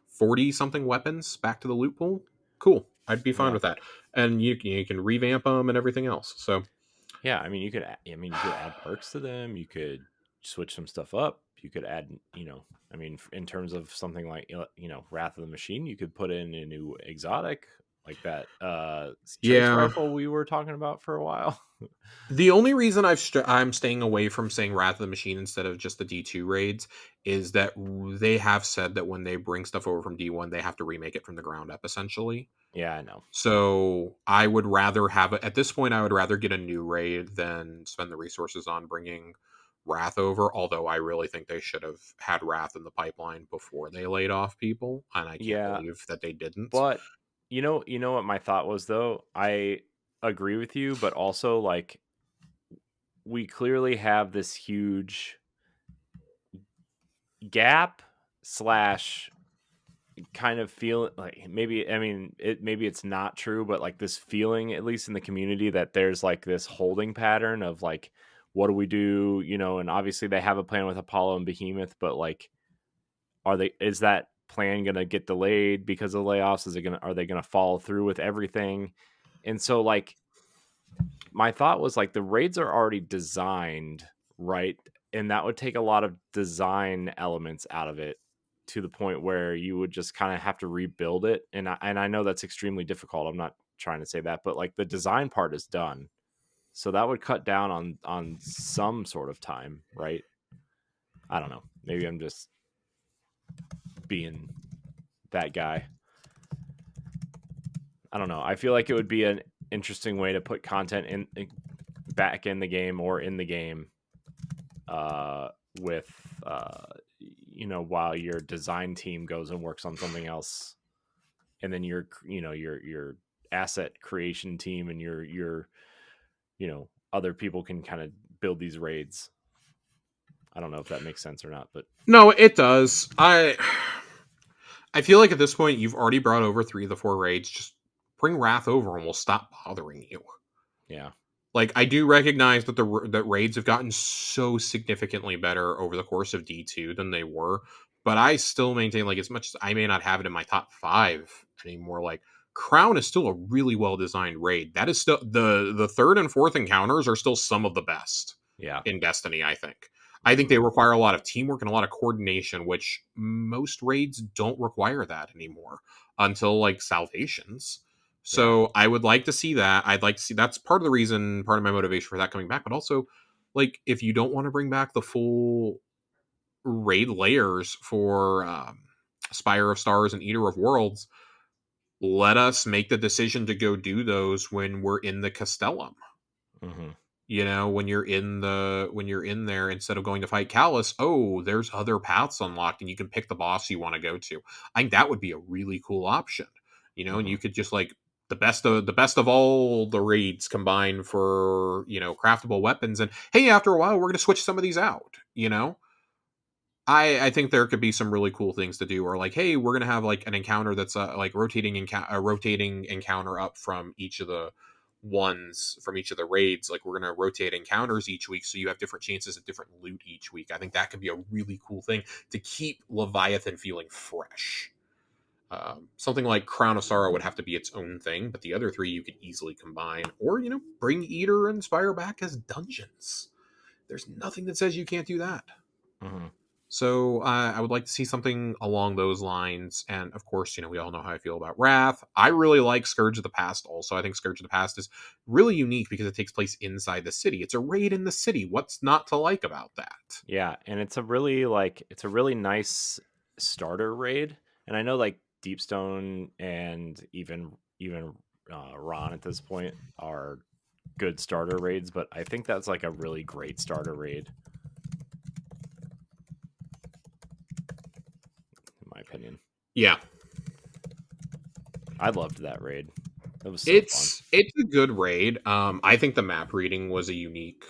40 something weapons back to the loot pool. Cool. I'd be fine with that. And you can revamp them and everything else. So yeah, I mean you could add perks to them. You could switch some stuff up. You could add, I mean, in terms of something like Wrath of the Machine, you could put in a new exotic like that trace yeah, rifle we were talking about for a while. the only reason I'm staying away from saying Wrath of the Machine instead of just the D2 raids is that they have said that when they bring stuff over from D1, they have to remake it from the ground up, essentially. Yeah, I know. So I would rather have it at this point. I would rather get a new raid than spend the resources on bringing Wrath over. Although I really think they should have had Wrath in the pipeline before they laid off people, and I can't Yeah, believe that they didn't. but you know what my thought was though? I agree with you, but also like we clearly have this huge gap slash kind of feel like maybe I mean maybe it's not true, but like this feeling at least in the community that there's like this holding pattern of like what do we do, and obviously they have a plan with Apollo and Behemoth, but like is that plan going to get delayed because of layoffs? Are they going to follow through with everything? And so like my thought was like the raids are already designed, right? And that would take a lot of design elements out of it to the point where you would just kind of have to rebuild it. And I know that's extremely difficult. I'm not trying to say that, but like the design part is done. So that would cut down on some sort of time, right? I don't know. Maybe I'm just being that guy. I don't know. I feel like it would be an interesting way to put content in back in the game or in the game with while your design team goes and works on something else, and then your asset creation team and your other people can kind of build these raids. I don't know if that makes sense or not, but No, it does. I feel like at this point you've already brought over 3 of the 4 raids. Just bring Wrath over and we'll stop bothering you. yeah. Like I do recognize that that raids have gotten so significantly better over the course of D2 than they were, but I still maintain like as much as I may not have it in my top 5 anymore, like Crown is still a really well designed raid. That is still the third and fourth encounters are still some of the best Yeah. in Destiny, I think. I think they require a lot of teamwork and a lot of coordination, which most raids don't require that anymore until like Salvations. So Yeah. I would like to see that. I'd like to see that's part of my motivation for that coming back. But also, like, if you don't want to bring back the full raid layers for Spire of Stars and Eater of Worlds, let us make the decision to go do those when we're in the Castellum. Mm-hmm. When you're in there, instead of going to fight Callus, oh, there's other paths unlocked and you can pick the boss you want to go to. I think that would be a really cool option. And you could just like the best of all the raids combined for craftable weapons, and hey, after a while we're going to switch some of these out. I think there could be some really cool things to do, or like, hey, we're gonna have like an encounter that's like rotating encounter up from each of the ones from each of the raids. Like we're gonna rotate encounters each week, so you have different chances at different loot each week. I think that could be a really cool thing to keep Leviathan feeling fresh. Something like Crown of Sorrow would have to be its own thing, but the other 3 you could easily combine, or bring Eater and Spire back as dungeons. There's nothing that says you can't do that. Mm-hmm. So I would like to see something along those lines. And of course, we all know how I feel about Wrath. I really like Scourge of the Past also. I think Scourge of the Past is really unique because it takes place inside the city. It's a raid in the city. What's not to like about that? Yeah, and it's a really nice starter raid. And I know like Deepstone and even Ron at this point are good starter raids, but I think that's like a really great starter raid, in my opinion. Yeah. I loved that raid. It was so fun. It's a good raid. I think the map reading was a unique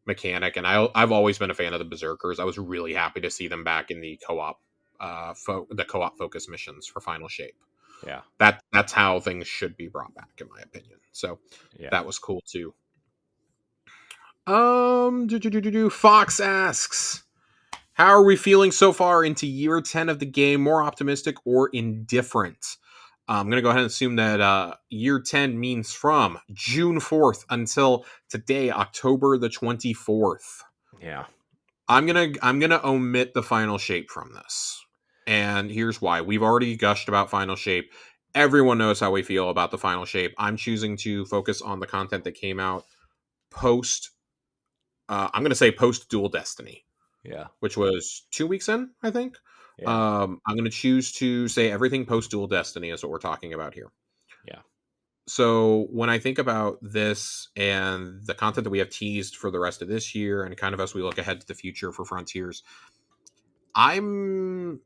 mechanic, and I've always been a fan of the Berserkers. I was really happy to see them back in the co-op, the co-op focus missions for Final Shape. Yeah, that's how things should be brought back, in my opinion. So yeah. that was cool too. Fox asks, how are we feeling so far into year 10 of the game? More optimistic or indifferent? I'm going to go ahead and assume that year 10 means from June 4th until today, October the 24th. Yeah. I'm going to omit the Final Shape from this. And here's why. We've already gushed about Final Shape. Everyone knows how we feel about the Final Shape. I'm choosing to focus on the content that came out post I'm going to say post Dual Destiny. Yeah. Which was 2 weeks in, I think. Yeah. I'm going to choose to say everything post Dual Destiny is what we're talking about here. Yeah. So when I think about this and the content that we have teased for the rest of this year, and kind of as we look ahead to the future for Frontiers, I'm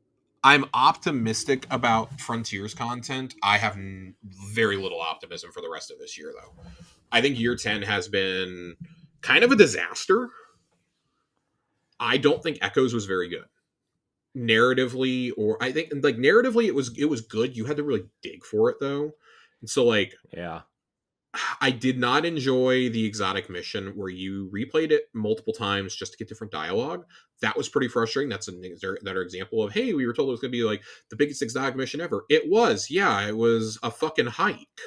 optimistic about Frontiers content. I have very little optimism for the rest of this year, though. I think year 10 has been kind of a disaster. I don't think Echoes was very good narratively, or I think like narratively it was good. You had to really dig for it though. And so like yeah, I did not enjoy the exotic mission where you replayed it multiple times just to get different dialogue. That was pretty frustrating. That's another example of, hey, we were told it was going to be like the biggest exotic mission ever. It was. Yeah, it was a fucking hike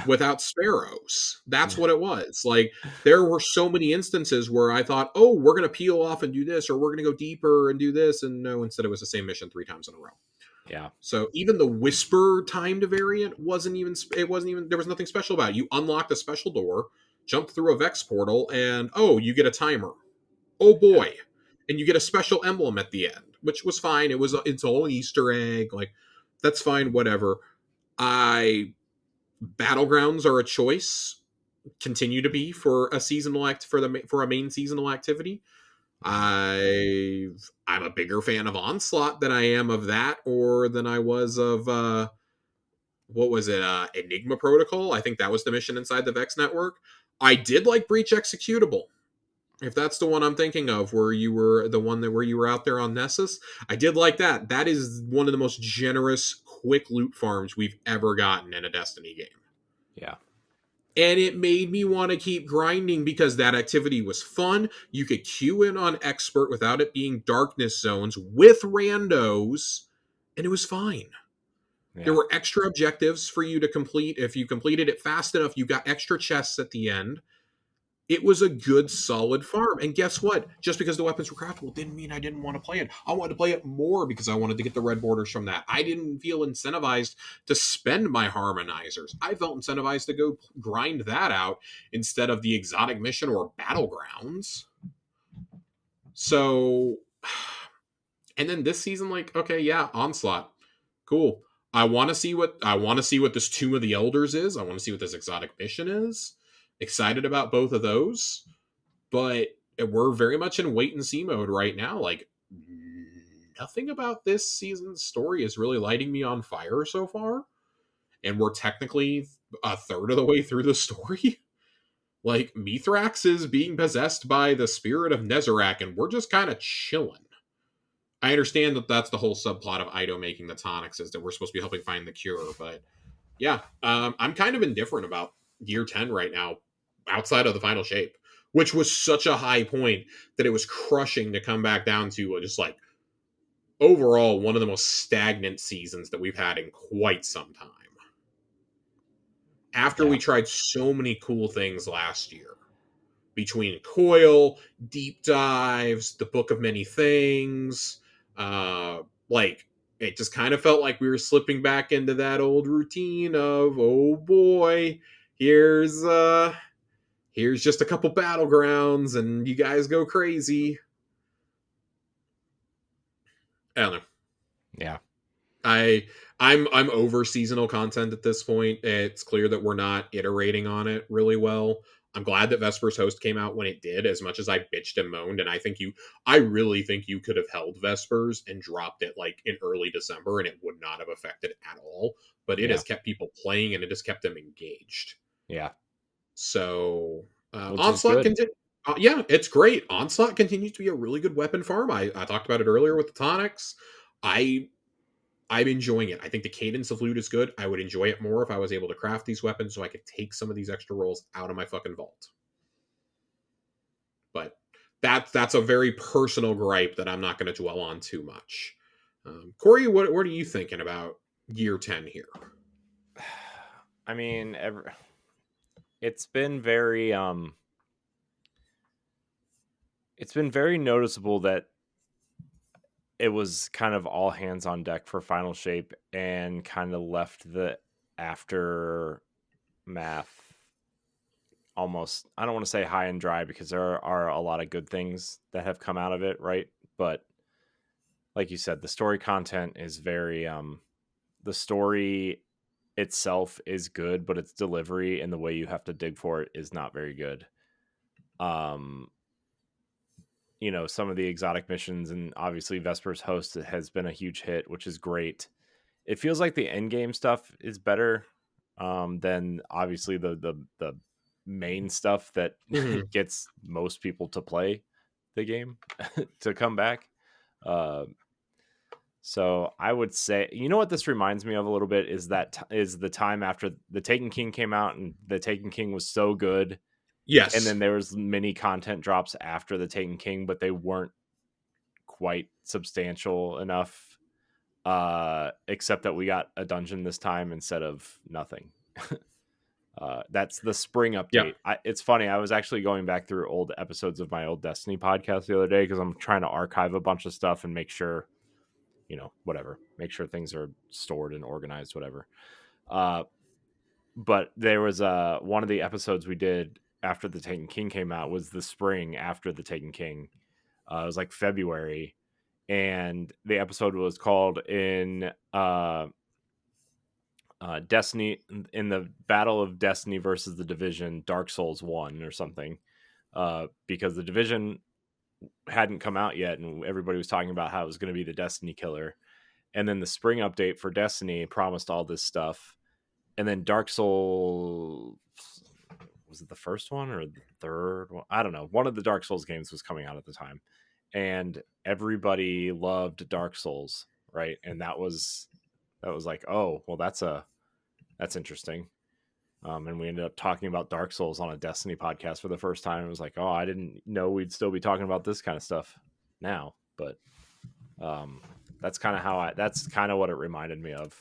without sparrows. That's what it was. Like there were so many instances where I thought, oh, we're going to peel off and do this, or we're going to go deeper and do this, and no, instead it was the same mission 3 times in a row. Yeah. So even the whisper timed variant wasn't even there was nothing special about it. You unlocked a special door, jumped through a Vex portal, and oh, you get a timer. Oh boy. Yeah. And you get a special emblem at the end, which was fine. It's all an Easter egg. Like that's fine, whatever. Battlegrounds are a choice, continue to be for a seasonal for a main seasonal activity. I'm a bigger fan of Onslaught than I am of that, or than I was of what was it, Enigma Protocol. I think that was the mission inside the Vex network. I did like Breach Executable, if that's the one I'm thinking of, where you were the one where you were out there on Nessus. I did like that. That is one of the most generous quick loot farms we've ever gotten in a Destiny game. Yeah. And it made me want to keep grinding because that activity was fun. You could queue in on Expert without it being darkness zones with randos, and it was fine. Yeah. There were extra objectives for you to complete. If you completed it fast enough, you got extra chests at the end. It was a good, solid farm. And guess what? Just because the weapons were craftable didn't mean I didn't want to play it. I wanted to play it more because I wanted to get the red borders from that. I didn't feel incentivized to spend my harmonizers. I felt incentivized to go grind that out instead of the exotic mission or battlegrounds. So, and then this season, like, okay, yeah, Onslaught. Cool. I want to see what this Tomb of the Elders is. I want to see what this exotic mission is. Excited about both of those, but we're very much in wait and see mode right now. Like nothing about this season's story is really lighting me on fire so far, and we're technically a third of the way through the story. Like Mithrax is being possessed by the spirit of Nezarec, and we're just kind of chilling. I understand that that's the whole subplot of Ido making the tonics, is that we're supposed to be helping find the cure, but yeah, I'm kind of indifferent about year 10 right now, outside of the Final Shape, which was such a high point that it was crushing to come back down to just like overall one of the most stagnant seasons that we've had in quite some time. After we tried so many cool things last year, between Coil, deep dives, the Book of Many Things, like it just kind of felt like we were slipping back into that old routine of, oh boy, here's just a couple battlegrounds and you guys go crazy. I don't know. Yeah. I'm over seasonal content at this point. It's clear that we're not iterating on it really well. I'm glad that Vesper's Host came out when it did, as much as I bitched and moaned. And I really think you could have held Vespers and dropped it like in early December and it would not have affected at all. But it has kept people playing and it has kept them engaged. Yeah. So Which is Onslaught good. yeah, it's great. Onslaught continues to be a really good weapon farm. I talked about it earlier with the tonics. I'm enjoying it. I think the cadence of loot is good. I would enjoy it more if I was able to craft these weapons so I could take some of these extra rolls out of my fucking vault. But that's a very personal gripe that I'm not going to dwell on too much. Corey, what are you thinking about year 10 here? I mean, it's been very noticeable that it was kind of all hands on deck for Final Shape and kind of left the aftermath almost, I don't want to say high and dry, because there are a lot of good things that have come out of it, right? But like you said, the story content is very the story itself is good, but its delivery and the way you have to dig for it is not very good. Some of the exotic missions, and obviously Vesper's Host has been a huge hit, which is great. It feels like the end game stuff is better than obviously the main stuff that gets most people to play the game to come back. So I would say, what this reminds me of a little bit is is the time after the Taken King came out, and the Taken King was so good. Yes. And then there was many content drops after the Taken King, but they weren't quite substantial enough. Except that we got a dungeon this time instead of nothing. That's the spring update. Yeah. It's funny. I was actually going back through old episodes of my old Destiny podcast the other day because I'm trying to archive a bunch of stuff and make sure, whatever, make sure things are stored and organized, whatever. But there was one of the episodes we did after the Taken King came out was the spring after the Taken King. It was like February, and the episode was called in Destiny, in the Battle of Destiny versus the Division, Dark Souls 1 or something, because the Division hadn't come out yet and everybody was talking about how it was going to be the Destiny killer. And then the spring update for Destiny promised all this stuff. And then Dark Souls, was it the first one or the third one? I don't know. One of the Dark Souls games was coming out at the time, and everybody loved Dark Souls, right? And that was like, oh, well, that's interesting. And we ended up talking about Dark Souls on a Destiny podcast for the first time. It was like, oh, I didn't know we'd still be talking about this kind of stuff now. But that's kind of what it reminded me of,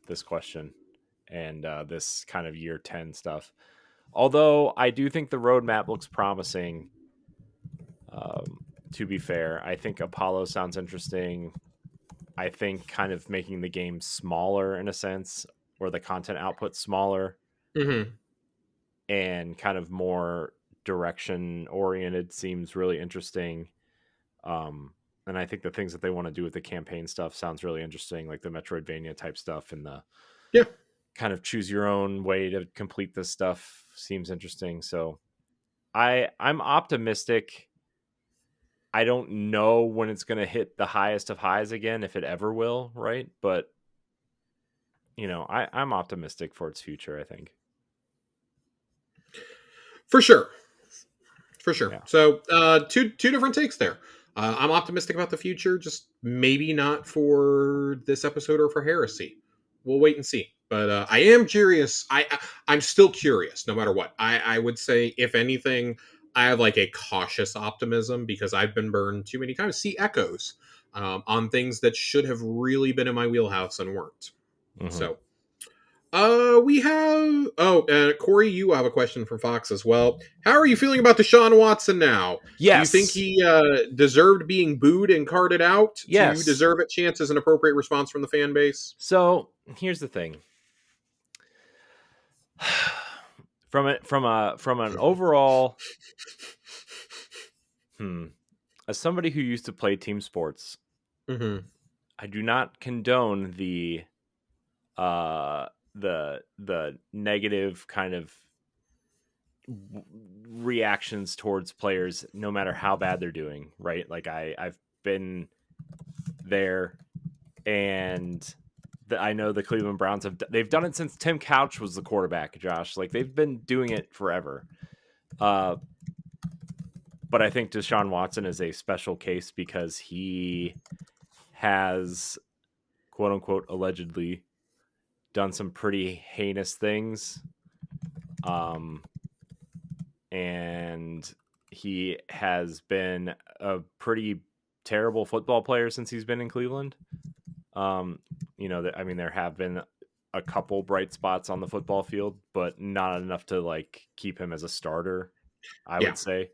this question and this kind of year 10 stuff. Although I do think the roadmap looks promising. To be fair, I think Apollo sounds interesting. I think kind of making the game smaller in a sense, or the content output smaller, and kind of more direction oriented seems really interesting. And I think the things that they want to do with the campaign stuff sounds really interesting, like the Metroidvania type stuff and the kind of choose your own way to complete this stuff seems interesting. So I'm optimistic. I don't know when it's going to hit the highest of highs again, if it ever will, right? But I'm optimistic for its future, I think. For sure. Yeah. So two different takes there. I'm optimistic about the future, just maybe not for this episode or for Heresy. We'll wait and see. But I am curious. I'm still curious, no matter what. I would say, if anything, I have like a cautious optimism because I've been burned too many times. See echoes on things that should have really been in my wheelhouse and weren't. Mm-hmm. So we have Corey, you have a question from Fox as well. How are you feeling about Deshaun Watson now? Yes. Do you think he deserved being booed and carted out? Yes. Do you deserve a chance as an appropriate response from the fan base? So here's the thing. From an overall as somebody who used to play team sports, I do not condone the negative kind of reactions towards players, no matter how bad they're doing, right? Like I've been there, and I know the Cleveland Browns they've done it since Tim Couch was the quarterback, Josh. Like they've been doing it forever. But I think Deshaun Watson is a special case because he has, quote unquote, allegedly done some pretty heinous things. And he has been a pretty terrible football player since he's been in Cleveland. There have been a couple bright spots on the football field, but not enough to like keep him as a starter, I would say.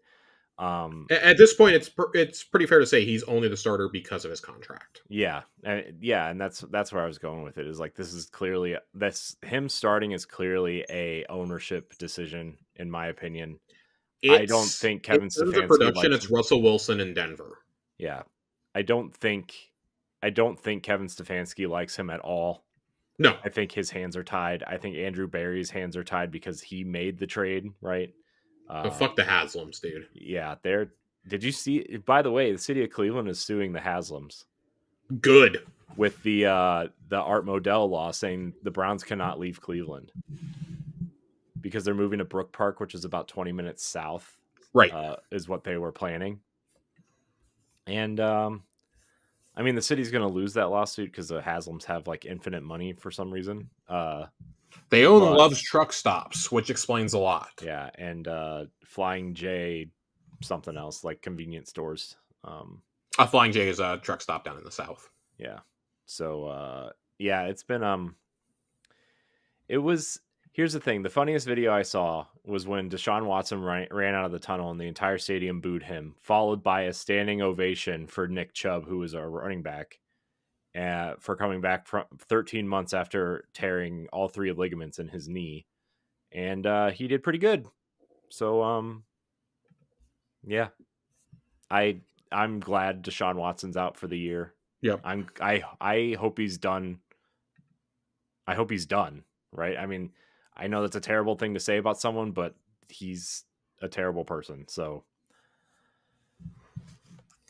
At this point, it's pretty fair to say he's only the starter because of his contract. Yeah, and that's where I was going with it. Is like him starting is clearly a ownership decision, in my opinion. I don't think Kevin Stefanski production. It's Russell Wilson in Denver. Yeah, I don't think Kevin Stefanski likes him at all. No, I think his hands are tied. I think Andrew Berry's hands are tied because he made the trade, right? Fuck the Haslams, dude. Yeah, did you see? By the way, the city of Cleveland is suing the Haslams. Good. With the Art Modell law saying the Browns cannot leave Cleveland because they're moving to Brook Park, which is about 20 minutes south. Right. Is what they were planning. And the city's going to lose that lawsuit because the Haslams have like infinite money for some reason. They own Love's Truck Stops, which explains a lot. Yeah, and Flying J, something else like convenience stores. Flying J is a truck stop down in the south. Yeah. So it's been here's the thing. The funniest video I saw was when Deshaun Watson ran out of the tunnel and the entire stadium booed him, followed by a standing ovation for Nick Chubb, who was our running back, for coming back from 13 months after tearing all 3 ligaments in his knee. And he did pretty good. So, yeah. I'm glad Deshaun Watson's out for the year. Yep. I hope he's done. I hope he's done, right? I mean, I know that's a terrible thing to say about someone, but he's a terrible person. So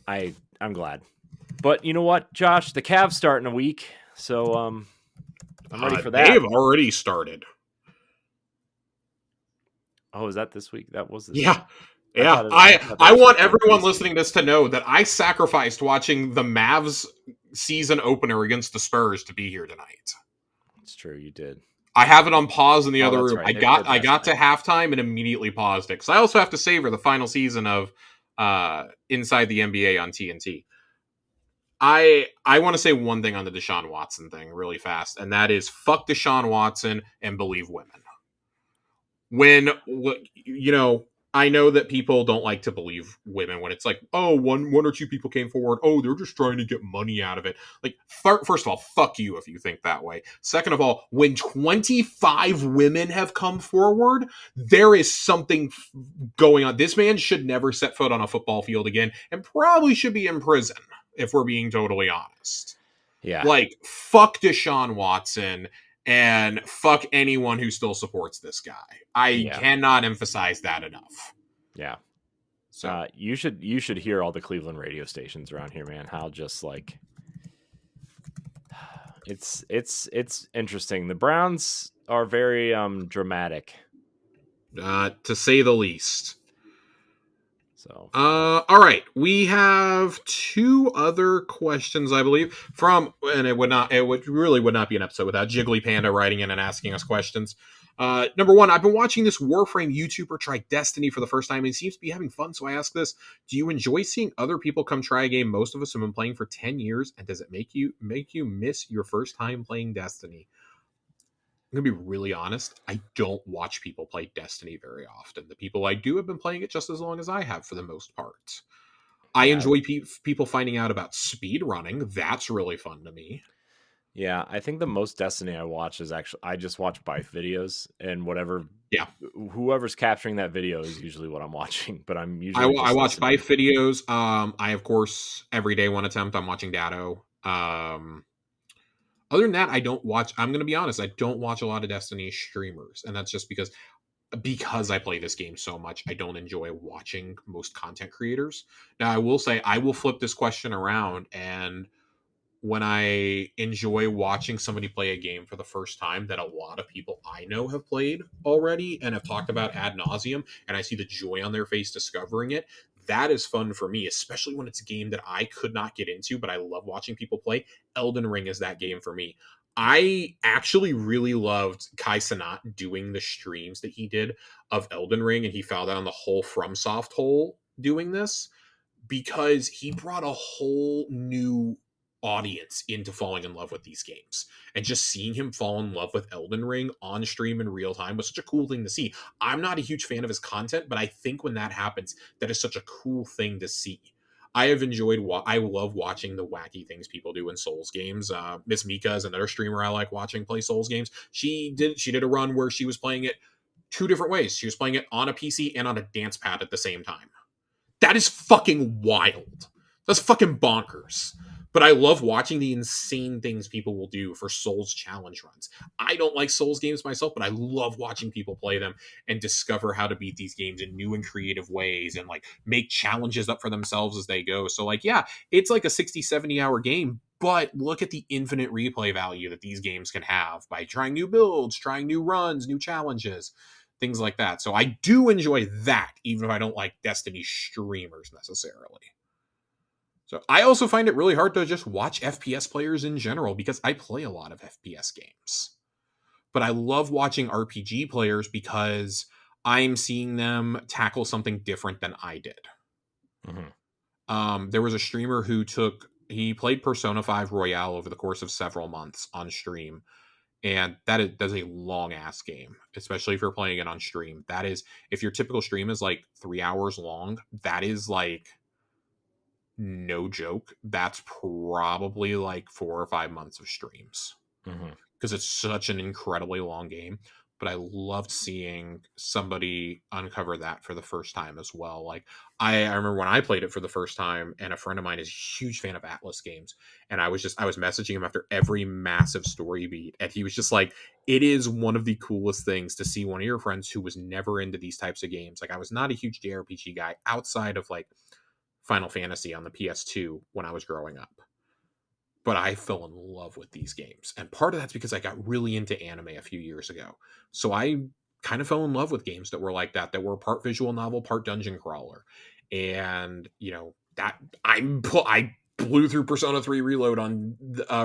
I'm glad. But you know what, Josh? The Cavs start in a week. So I'm ready for that. They've already started. Oh, is that this week? That was this week. Yeah. I want everyone listening to this to know that I sacrificed watching the Mavs season opener against the Spurs to be here tonight. It's true, you did. I have it on pause in the other room. Right. I got to halftime and immediately paused it because I also have to savor the final season of Inside the NBA on TNT. I want to say one thing on the Deshaun Watson thing really fast, and that is fuck Deshaun Watson and believe women. I know that people don't like to believe women when it's like, oh, one or two people came forward. Oh, they're just trying to get money out of it. Like, first of all, fuck you if you think that way. Second of all, when 25 women have come forward, there is something going on. This man should never set foot on a football field again and probably should be in prison, if we're being totally honest. Yeah. Like, fuck Deshaun Watson. And fuck anyone who still supports this guy. I cannot emphasize that enough. Yeah. So you should hear all the Cleveland radio stations around here, man. How just like it's interesting. The Browns are very dramatic, to say the least. So, all right, we have 2 other questions, I believe, and it would really not be an episode without Jiggly Panda writing in and asking us questions. Number 1, I've been watching this Warframe YouTuber try Destiny for the first time, and he seems to be having fun, so I ask this: do you enjoy seeing other people come try a game most of us have been playing for 10 years, and does it make you miss your first time playing Destiny? I'm going to be really honest. I don't watch people play Destiny very often. The people I do have been playing it just as long as I have for the most part. I enjoy people finding out about speed running. That's really fun to me. Yeah, I think the most Destiny I watch is I just watch Byf videos, and whoever's capturing that video is usually what I'm watching. But I'm usually I watch Byf videos. I of course every day one attempt. I'm watching Datto. Other than that, I don't watch. I'm going to be honest. I don't watch a lot of Destiny streamers, and that's just because because I play this game so much, I don't enjoy watching most content creators. Now, I will say I will flip this question around, and when I enjoy watching somebody play a game for the first time that a lot of people I know have played already and have talked about ad nauseum, and I see the joy on their face discovering it, that is fun for me, especially when it's a game that I could not get into, but I love watching people play. Elden Ring is that game for me. I actually really loved Kai Cenat doing the streams that he did of Elden Ring, and he fell down the whole FromSoft hole doing this because he brought a whole new audience into falling in love with these games. And just seeing him fall in love with Elden Ring on stream in real time was such a cool thing to see. I'm not a huge fan of his content, but I think when that happens, that is such a cool thing to see. I have enjoyed I love watching the wacky things people do in Souls games. Miss Mika is another streamer I like watching play Souls games. She did a run where she was playing it two different ways. She was playing it on a PC and on a dance pad at the same time. That is fucking wild. That's fucking bonkers. But I love watching the insane things people will do for Souls challenge runs. I don't like Souls games myself, but I love watching people play them and discover how to beat these games in new and creative ways and like make challenges up for themselves as they go. So like, yeah, it's like a 60, 70 hour game, but look at the infinite replay value that these games can have by trying new builds, trying new runs, new challenges, things like that. So I do enjoy that, even if I don't like Destiny streamers necessarily. So I also find it really hard to just watch FPS players in general because I play a lot of FPS games. But I love watching RPG players because I'm seeing them tackle something different than I did. There was a streamer who he played Persona 5 Royale over the course of several months on stream. And that's a long ass game, especially if you're playing it on stream. That is, if your typical stream is like 3 hours long, that is like no joke. That's probably like 4 or 5 months of streams because it's such an incredibly long game. But I loved seeing somebody uncover that for the first time as well. Like I remember when I played it for the first time, and a friend of mine is a huge fan of Atlas games, and I was messaging him after every massive story beat, and he was just like, it is one of the coolest things to see one of your friends who was never into these types of games. Like I was not a huge JRPG guy outside of like Final Fantasy on the PS2 when I was growing up. But I fell in love with these games. And part of that's because I got really into anime a few years ago. So I kind of fell in love with games that were like that were part visual novel, part dungeon crawler. And, you know, that I blew through Persona 3 Reload on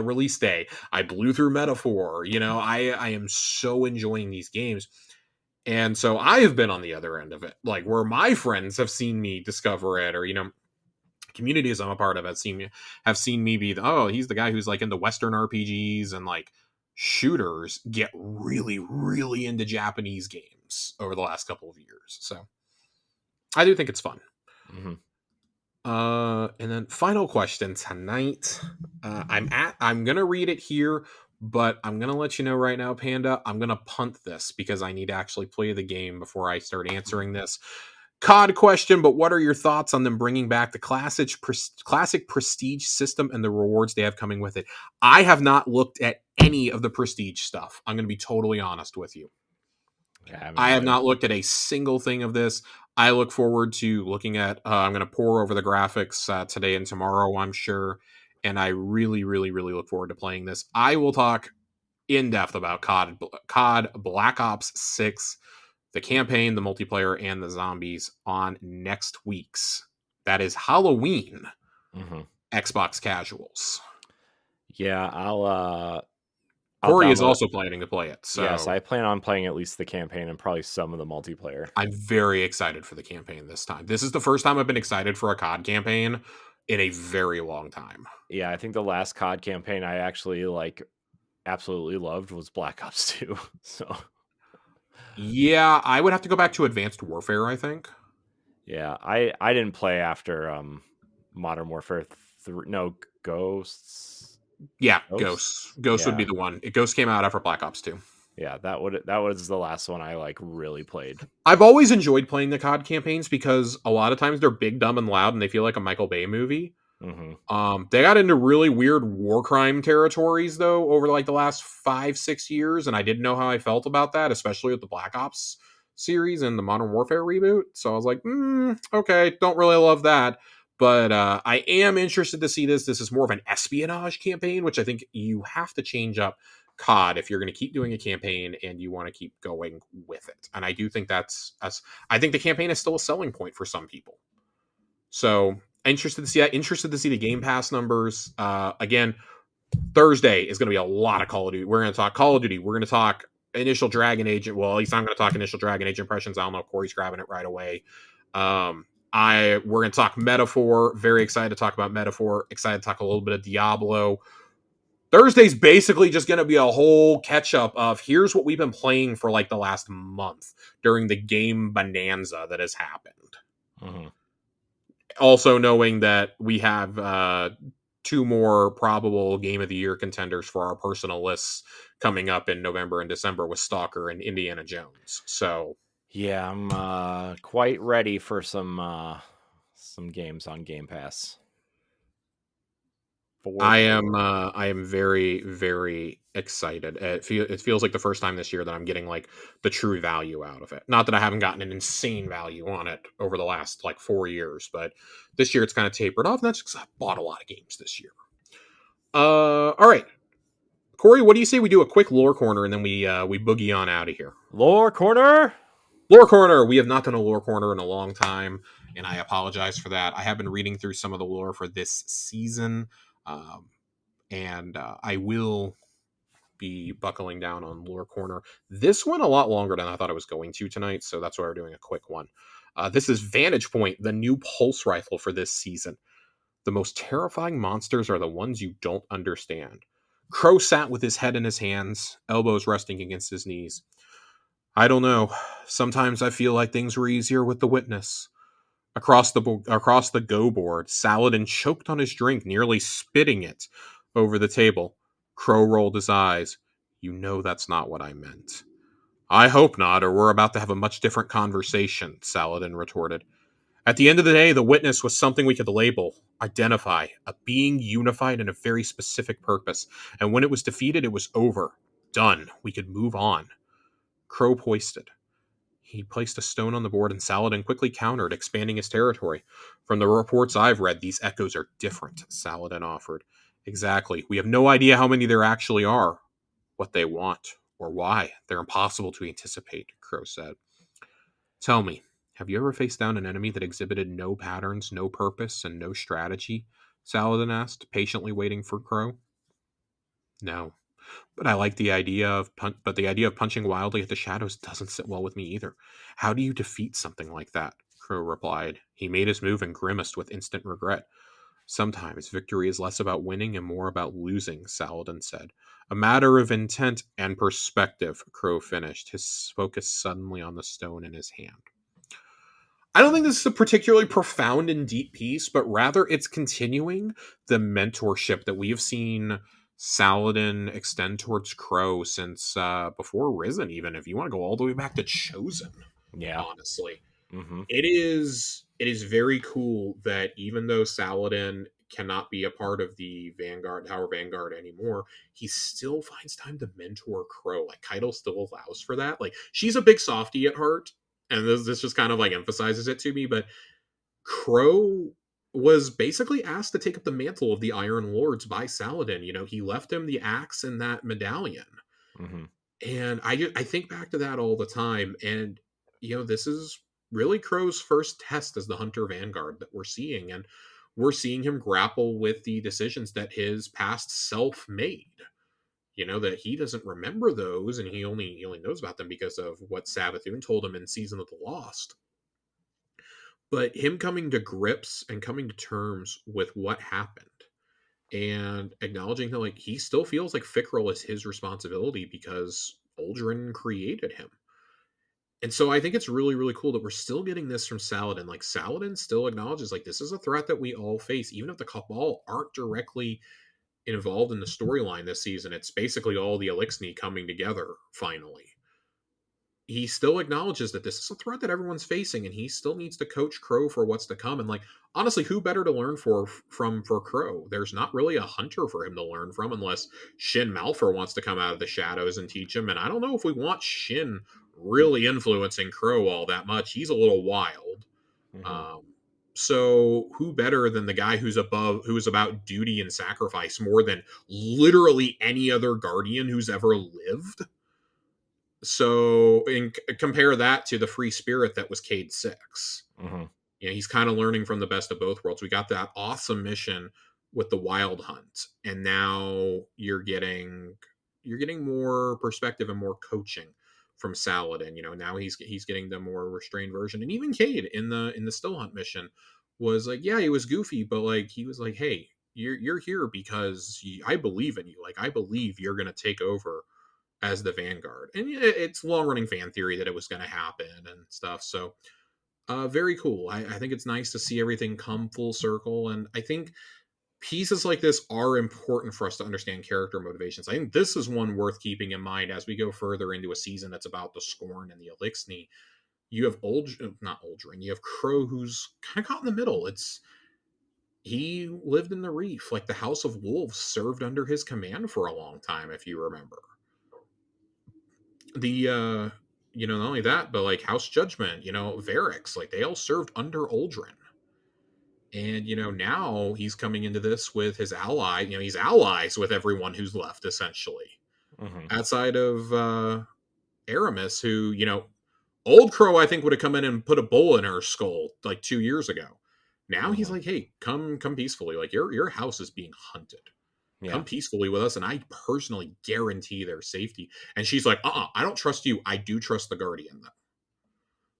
release day. I blew through Metaphor. You know, I am so enjoying these games. And so I have been on the other end of it, like where my friends have seen me discover it, or, you know, communities I'm a part of have seen me be he's the guy who's like into Western RPGs and like shooters, get really, really into Japanese games over the last couple of years. So I do think it's fun. And then final question tonight. I'm gonna read it here, but I'm gonna let you know right now, Panda, I'm gonna punt this because I need to actually play the game before I start answering this. COD question, but what are your thoughts on them bringing back the classic prestige system and the rewards they have coming with it? I have not looked at any of the prestige stuff. I'm going to be totally honest with you. I have not looked at a single thing of this. I look forward to looking at, I'm going to pour over the graphics today and tomorrow, I'm sure. And I really, really, really look forward to playing this. I will talk in depth about COD Black Ops 6, the campaign, the multiplayer, and the zombies on next week's. That is Halloween Xbox Casuals. Yeah, Corey is also planning to play it. So yes, I plan on playing at least the campaign and probably some of the multiplayer. I'm very excited for the campaign this time. This is the first time I've been excited for a COD campaign in a very long time. Yeah, I think the last COD campaign I actually absolutely loved was Black Ops 2. So yeah, I would have to go back to Advanced Warfare, I think. Yeah, I didn't play after Modern Warfare 3. No, Ghosts. Yeah, Ghosts would be the one. Ghosts came out after Black Ops 2. Yeah, that was the last one I really played. I've always enjoyed playing the COD campaigns because a lot of times they're big, dumb, and loud, and they feel like a Michael Bay movie. They got into really weird war crime territories though over like the last 5-6 years, and I didn't know how I felt about that, especially with the Black Ops series in the Modern Warfare reboot. So I was like, okay, don't really love that. But I am interested to see this. This is more of an espionage campaign, which I think you have to change up COD if you're going to keep doing a campaign and you want to keep going with it. And I do think I think the campaign is still a selling point for some people. So interested to see that. Interested to see the Game Pass numbers. Again, Thursday is going to be a lot of Call of Duty. We're going to talk Call of Duty. We're going to talk initial Dragon Age. Well, at least I'm going to talk initial Dragon Age impressions. I don't know if Corey's grabbing it right away. We're going to talk Metaphor. Very excited to talk about Metaphor. Excited to talk a little bit of Diablo. Thursday's basically just going to be a whole catch up of here's what we've been playing for like the last month during the game bonanza that has happened. Mm-hmm. Also knowing that we have 2 more probable Game of the Year contenders for our personal lists coming up in November and December with Stalker and Indiana Jones. So yeah, I'm quite ready for some games on Game Pass. I am very, very excited. It feels like the first time this year that I'm getting like the true value out of it. Not that I haven't gotten an insane value on it over the last like 4 years, but this year it's kind of tapered off. And that's because I bought a lot of games this year. All right, Corey, what do you say we do a quick lore corner and then we boogie on out of here? Lore corner. Lore corner. We have not done a lore corner in a long time, and I apologize for that. I have been reading through some of the lore for this season. And I will be buckling down on Lore Corner. This one a lot longer than I thought I was going to tonight, so that's why we're doing a quick one. This is Vantage Point, the new pulse rifle for this season. The most terrifying monsters are the ones you don't understand. Crow sat with his head in his hands, elbows resting against his knees. I don't know. Sometimes I feel like things were easier with the witness. Across the go board, Saladin choked on his drink, nearly spitting it over the table. Crow rolled his eyes. You know that's not what I meant. I hope not, or we're about to have a much different conversation, Saladin retorted. At the end of the day, the witness was something we could label, identify, a being unified in a very specific purpose. And when it was defeated, it was over. Done. We could move on. Crow hoisted. He placed a stone on the board and Saladin quickly countered, expanding his territory. From the reports I've read, these echoes are different, Saladin offered. Exactly. We have no idea how many there actually are, what they want, or why. They're impossible to anticipate, Crow said. Tell me, have you ever faced down an enemy that exhibited no patterns, no purpose, and no strategy? Saladin asked, patiently waiting for Crow. No. But I like the idea of punching wildly at the shadows doesn't sit well with me either. How do you defeat something like that? Crow replied. He made his move and grimaced with instant regret. Sometimes victory is less about winning and more about losing, Saladin said. A matter of intent and perspective, Crow finished, his focus suddenly on the stone in his hand. I don't think this is a particularly profound and deep piece, but rather it's continuing the mentorship that we have seen Saladin extend towards Crow since before Risen, even if you want to go all the way back to Chosen. Yeah, honestly, mm-hmm. It is very cool that even though Saladin cannot be a part of the Tower Vanguard anymore, he still finds time to mentor Crow. Like Keitel still allows for that. Like she's a big softie at heart, and this just kind of like emphasizes it to me. But Crow was basically asked to take up the mantle of the Iron Lords by Saladin. You know, he left him the axe and that medallion. Mm-hmm. And I think back to that all the time. And, you know, this is really Crow's first test as the Hunter Vanguard that we're seeing. And we're seeing him grapple with the decisions that his past self made. You know, that he doesn't remember those and he only knows about them because of what Savathun told him in Season of the Lost. But him coming to grips and coming to terms with what happened and acknowledging that like he still feels like Fikrul is his responsibility because Uldren created him. And so I think it's really, really cool that we're still getting this from Saladin. Like Saladin still acknowledges like this is a threat that we all face, even if the Cabal aren't directly involved in the storyline this season. It's basically all the Elixni coming together finally. he still acknowledges that this is a threat that everyone's facing, and he still needs to coach Crow for what's to come. And like, honestly, who better to learn for Crow? There's not really a hunter for him to learn from unless Shin Malphur wants to come out of the shadows and teach him. And I don't know if we want Shin really influencing Crow all that much. He's a little wild. Mm-hmm. So who better than the guy who's about duty and sacrifice more than literally any other guardian who's ever lived? So compare that to the free spirit that was Cade 6. Mm-hmm. You know, he's kind of learning from the best of both worlds. We got that awesome mission with the Wild Hunt, and now you're getting more perspective and more coaching from Saladin. You know, now he's getting the more restrained version. And even Cade in the Still Hunt mission was like, yeah, he was goofy, but like he was like, hey, you're here because I believe in you. Like, I believe you're gonna take over as the Vanguard. And it's long running fan theory that it was going to happen and stuff. So very cool. I think it's nice to see everything come full circle. And I think pieces like this are important for us to understand character motivations. I think this is one worth keeping in mind as we go further into a season that's about the Scorn and the Elixni. You have not Uldren, you have Crow, who's kind of caught in the middle. He lived in the Reef. Like, the House of Wolves served under his command for a long time, if you remember. The not only that, but like House Judgment, Varix, like they all served under Uldren. And now he's coming into this with his ally. He's allies with everyone who's left, essentially. Mm-hmm. Outside of Aramis, who, Old Crow, I think, would have come in and put a bullet in her skull like 2 years ago. Now he's like, hey, come peacefully. Like, your house is being hunted. Yeah. Come peacefully with us, and I personally guarantee their safety. And she's like, I don't trust you. I do trust the Guardian, though.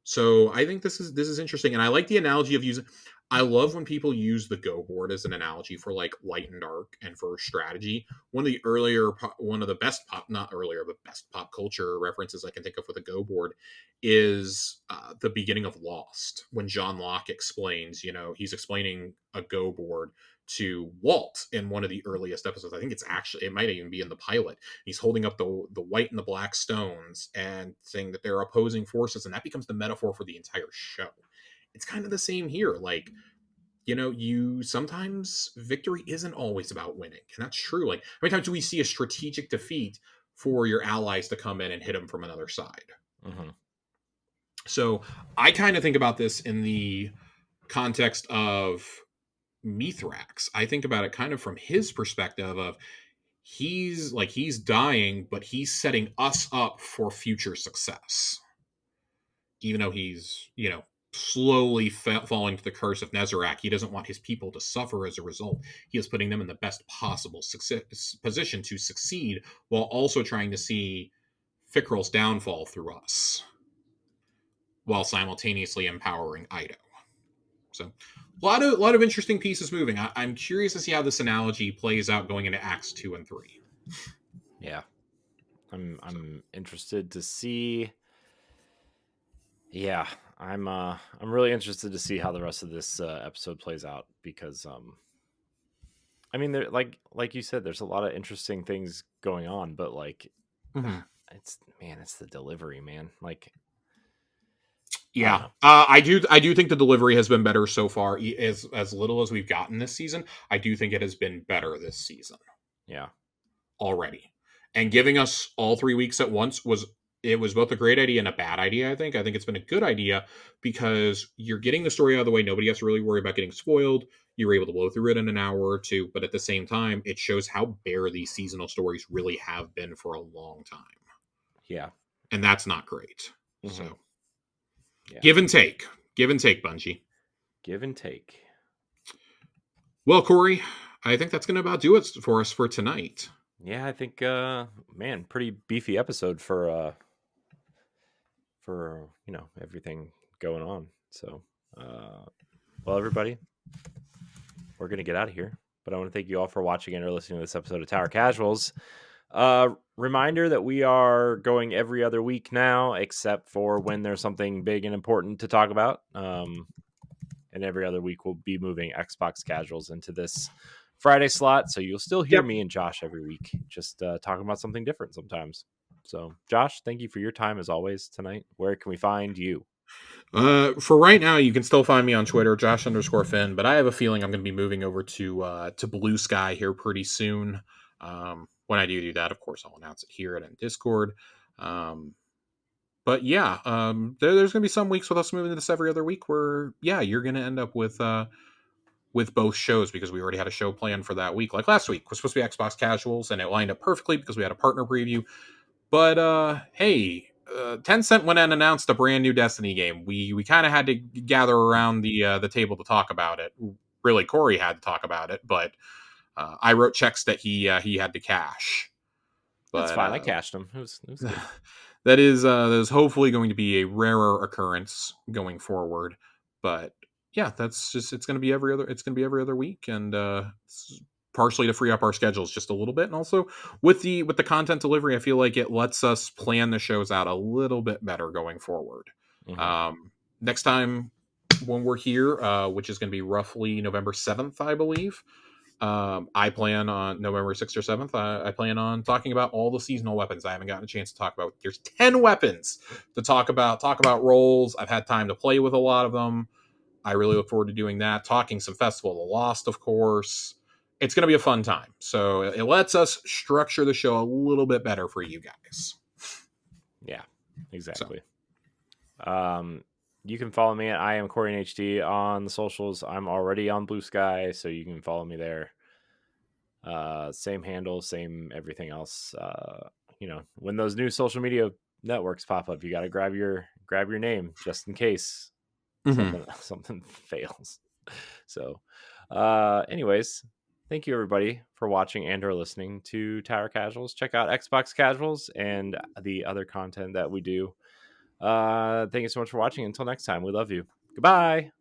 So I think this is interesting, and I like the analogy of using. I love when people use the Go board as an analogy for like light and dark and for strategy. One of the best pop, not earlier, but best pop culture references I can think of with a Go board is the beginning of Lost, when John Locke explains. He's explaining a Go board to Walt in one of the earliest episodes. I think it might even be in the pilot. He's holding up the white and the black stones and saying that they're opposing forces, and that becomes the metaphor for the entire show. It's kind of the same here. Like, you sometimes victory isn't always about winning, and that's true. Like, how many times do we see a strategic defeat for your allies to come in and hit them from another side? Mm-hmm. So I kind of think about this in the context of Mithrax. I think about it kind of from his perspective of he's dying, but he's setting us up for future success. Even though he's, slowly falling to the curse of Nezarec, he doesn't want his people to suffer as a result. He is putting them in the best possible position to succeed, while also trying to see Fikrul's downfall through us, while simultaneously empowering Ido. So a lot of interesting pieces moving. I'm curious to see how this analogy plays out going into Acts 2 and 3. Yeah. I'm interested to see. Yeah, I'm really interested to see how the rest of this episode plays out, because I mean, there, like you said, there's a lot of interesting things going on, but like it's the delivery, man. Like, yeah, I do think the delivery has been better so far. As little as we've gotten this season, I do think it has been better this season. Yeah, already, and giving us all 3 weeks at once was both a great idea and a bad idea. I think it's been a good idea because you're getting the story out of the way. Nobody has to really worry about getting spoiled. You were able to blow through it in an hour or two, but at the same time, it shows how bare these seasonal stories really have been for a long time. Yeah, and that's not great. Mm-hmm. So. Yeah. Give and take, Bungie. Give and take. Well, Corey, I think that's going to about do it for us for tonight. Yeah, I think, pretty beefy episode for everything going on. So, well, everybody, we're going to get out of here. But I want to thank you all for watching and or listening to this episode of Tower Casuals. Reminder that we are going every other week now, except for when there's something big and important to talk about. And every other week we'll be moving Xbox Casuals into this Friday slot. So you'll still hear me and Josh every week, just talking about something different sometimes. So, Josh, thank you for your time as always tonight. Where can we find you? For right now, you can still find me on Twitter, Josh_Finn. But I have a feeling I'm going to be moving over to Blue Sky here pretty soon. When I do that, of course, I'll announce it here and in Discord. But yeah, there's going to be some weeks with us moving to this every other week where, yeah, you're going to end up with both shows because we already had a show planned for that week. Like last week was supposed to be Xbox Casuals, and it lined up perfectly because we had a partner preview. But hey, Tencent went and announced a brand new Destiny game. We kind of had to gather around the table to talk about it. Really, Corey had to talk about it, but I wrote checks that he had to cash. That's But fine. I cashed them. It was good. that is hopefully going to be a rarer occurrence going forward. But yeah, that's just it's going to be every other week, and partially to free up our schedules just a little bit, and also with the content delivery, I feel like it lets us plan the shows out a little bit better going forward. Next time when we're here, which is going to be roughly November 7th, I believe. I plan on November 6th or 7th. I plan on talking about all the seasonal weapons I haven't gotten a chance to talk about. There's 10 weapons to talk about roles. I've had time to play with a lot of them. I really look forward to doing that. Talking some Festival of the Lost, of course. It's going to be a fun time. So it lets us structure the show a little bit better for you guys. Yeah, exactly. So. You can follow me at I am Corey HD on the socials. I'm already on Blue Sky, so you can follow me there. Same handle, same everything else. When those new social media networks pop up, you got to grab your name just in case something fails. So, anyways, thank you everybody for watching and or listening to Tower Casuals. Check out Xbox Casuals and the other content that we do. Thank you so much for watching. Until next time, we love you. Goodbye.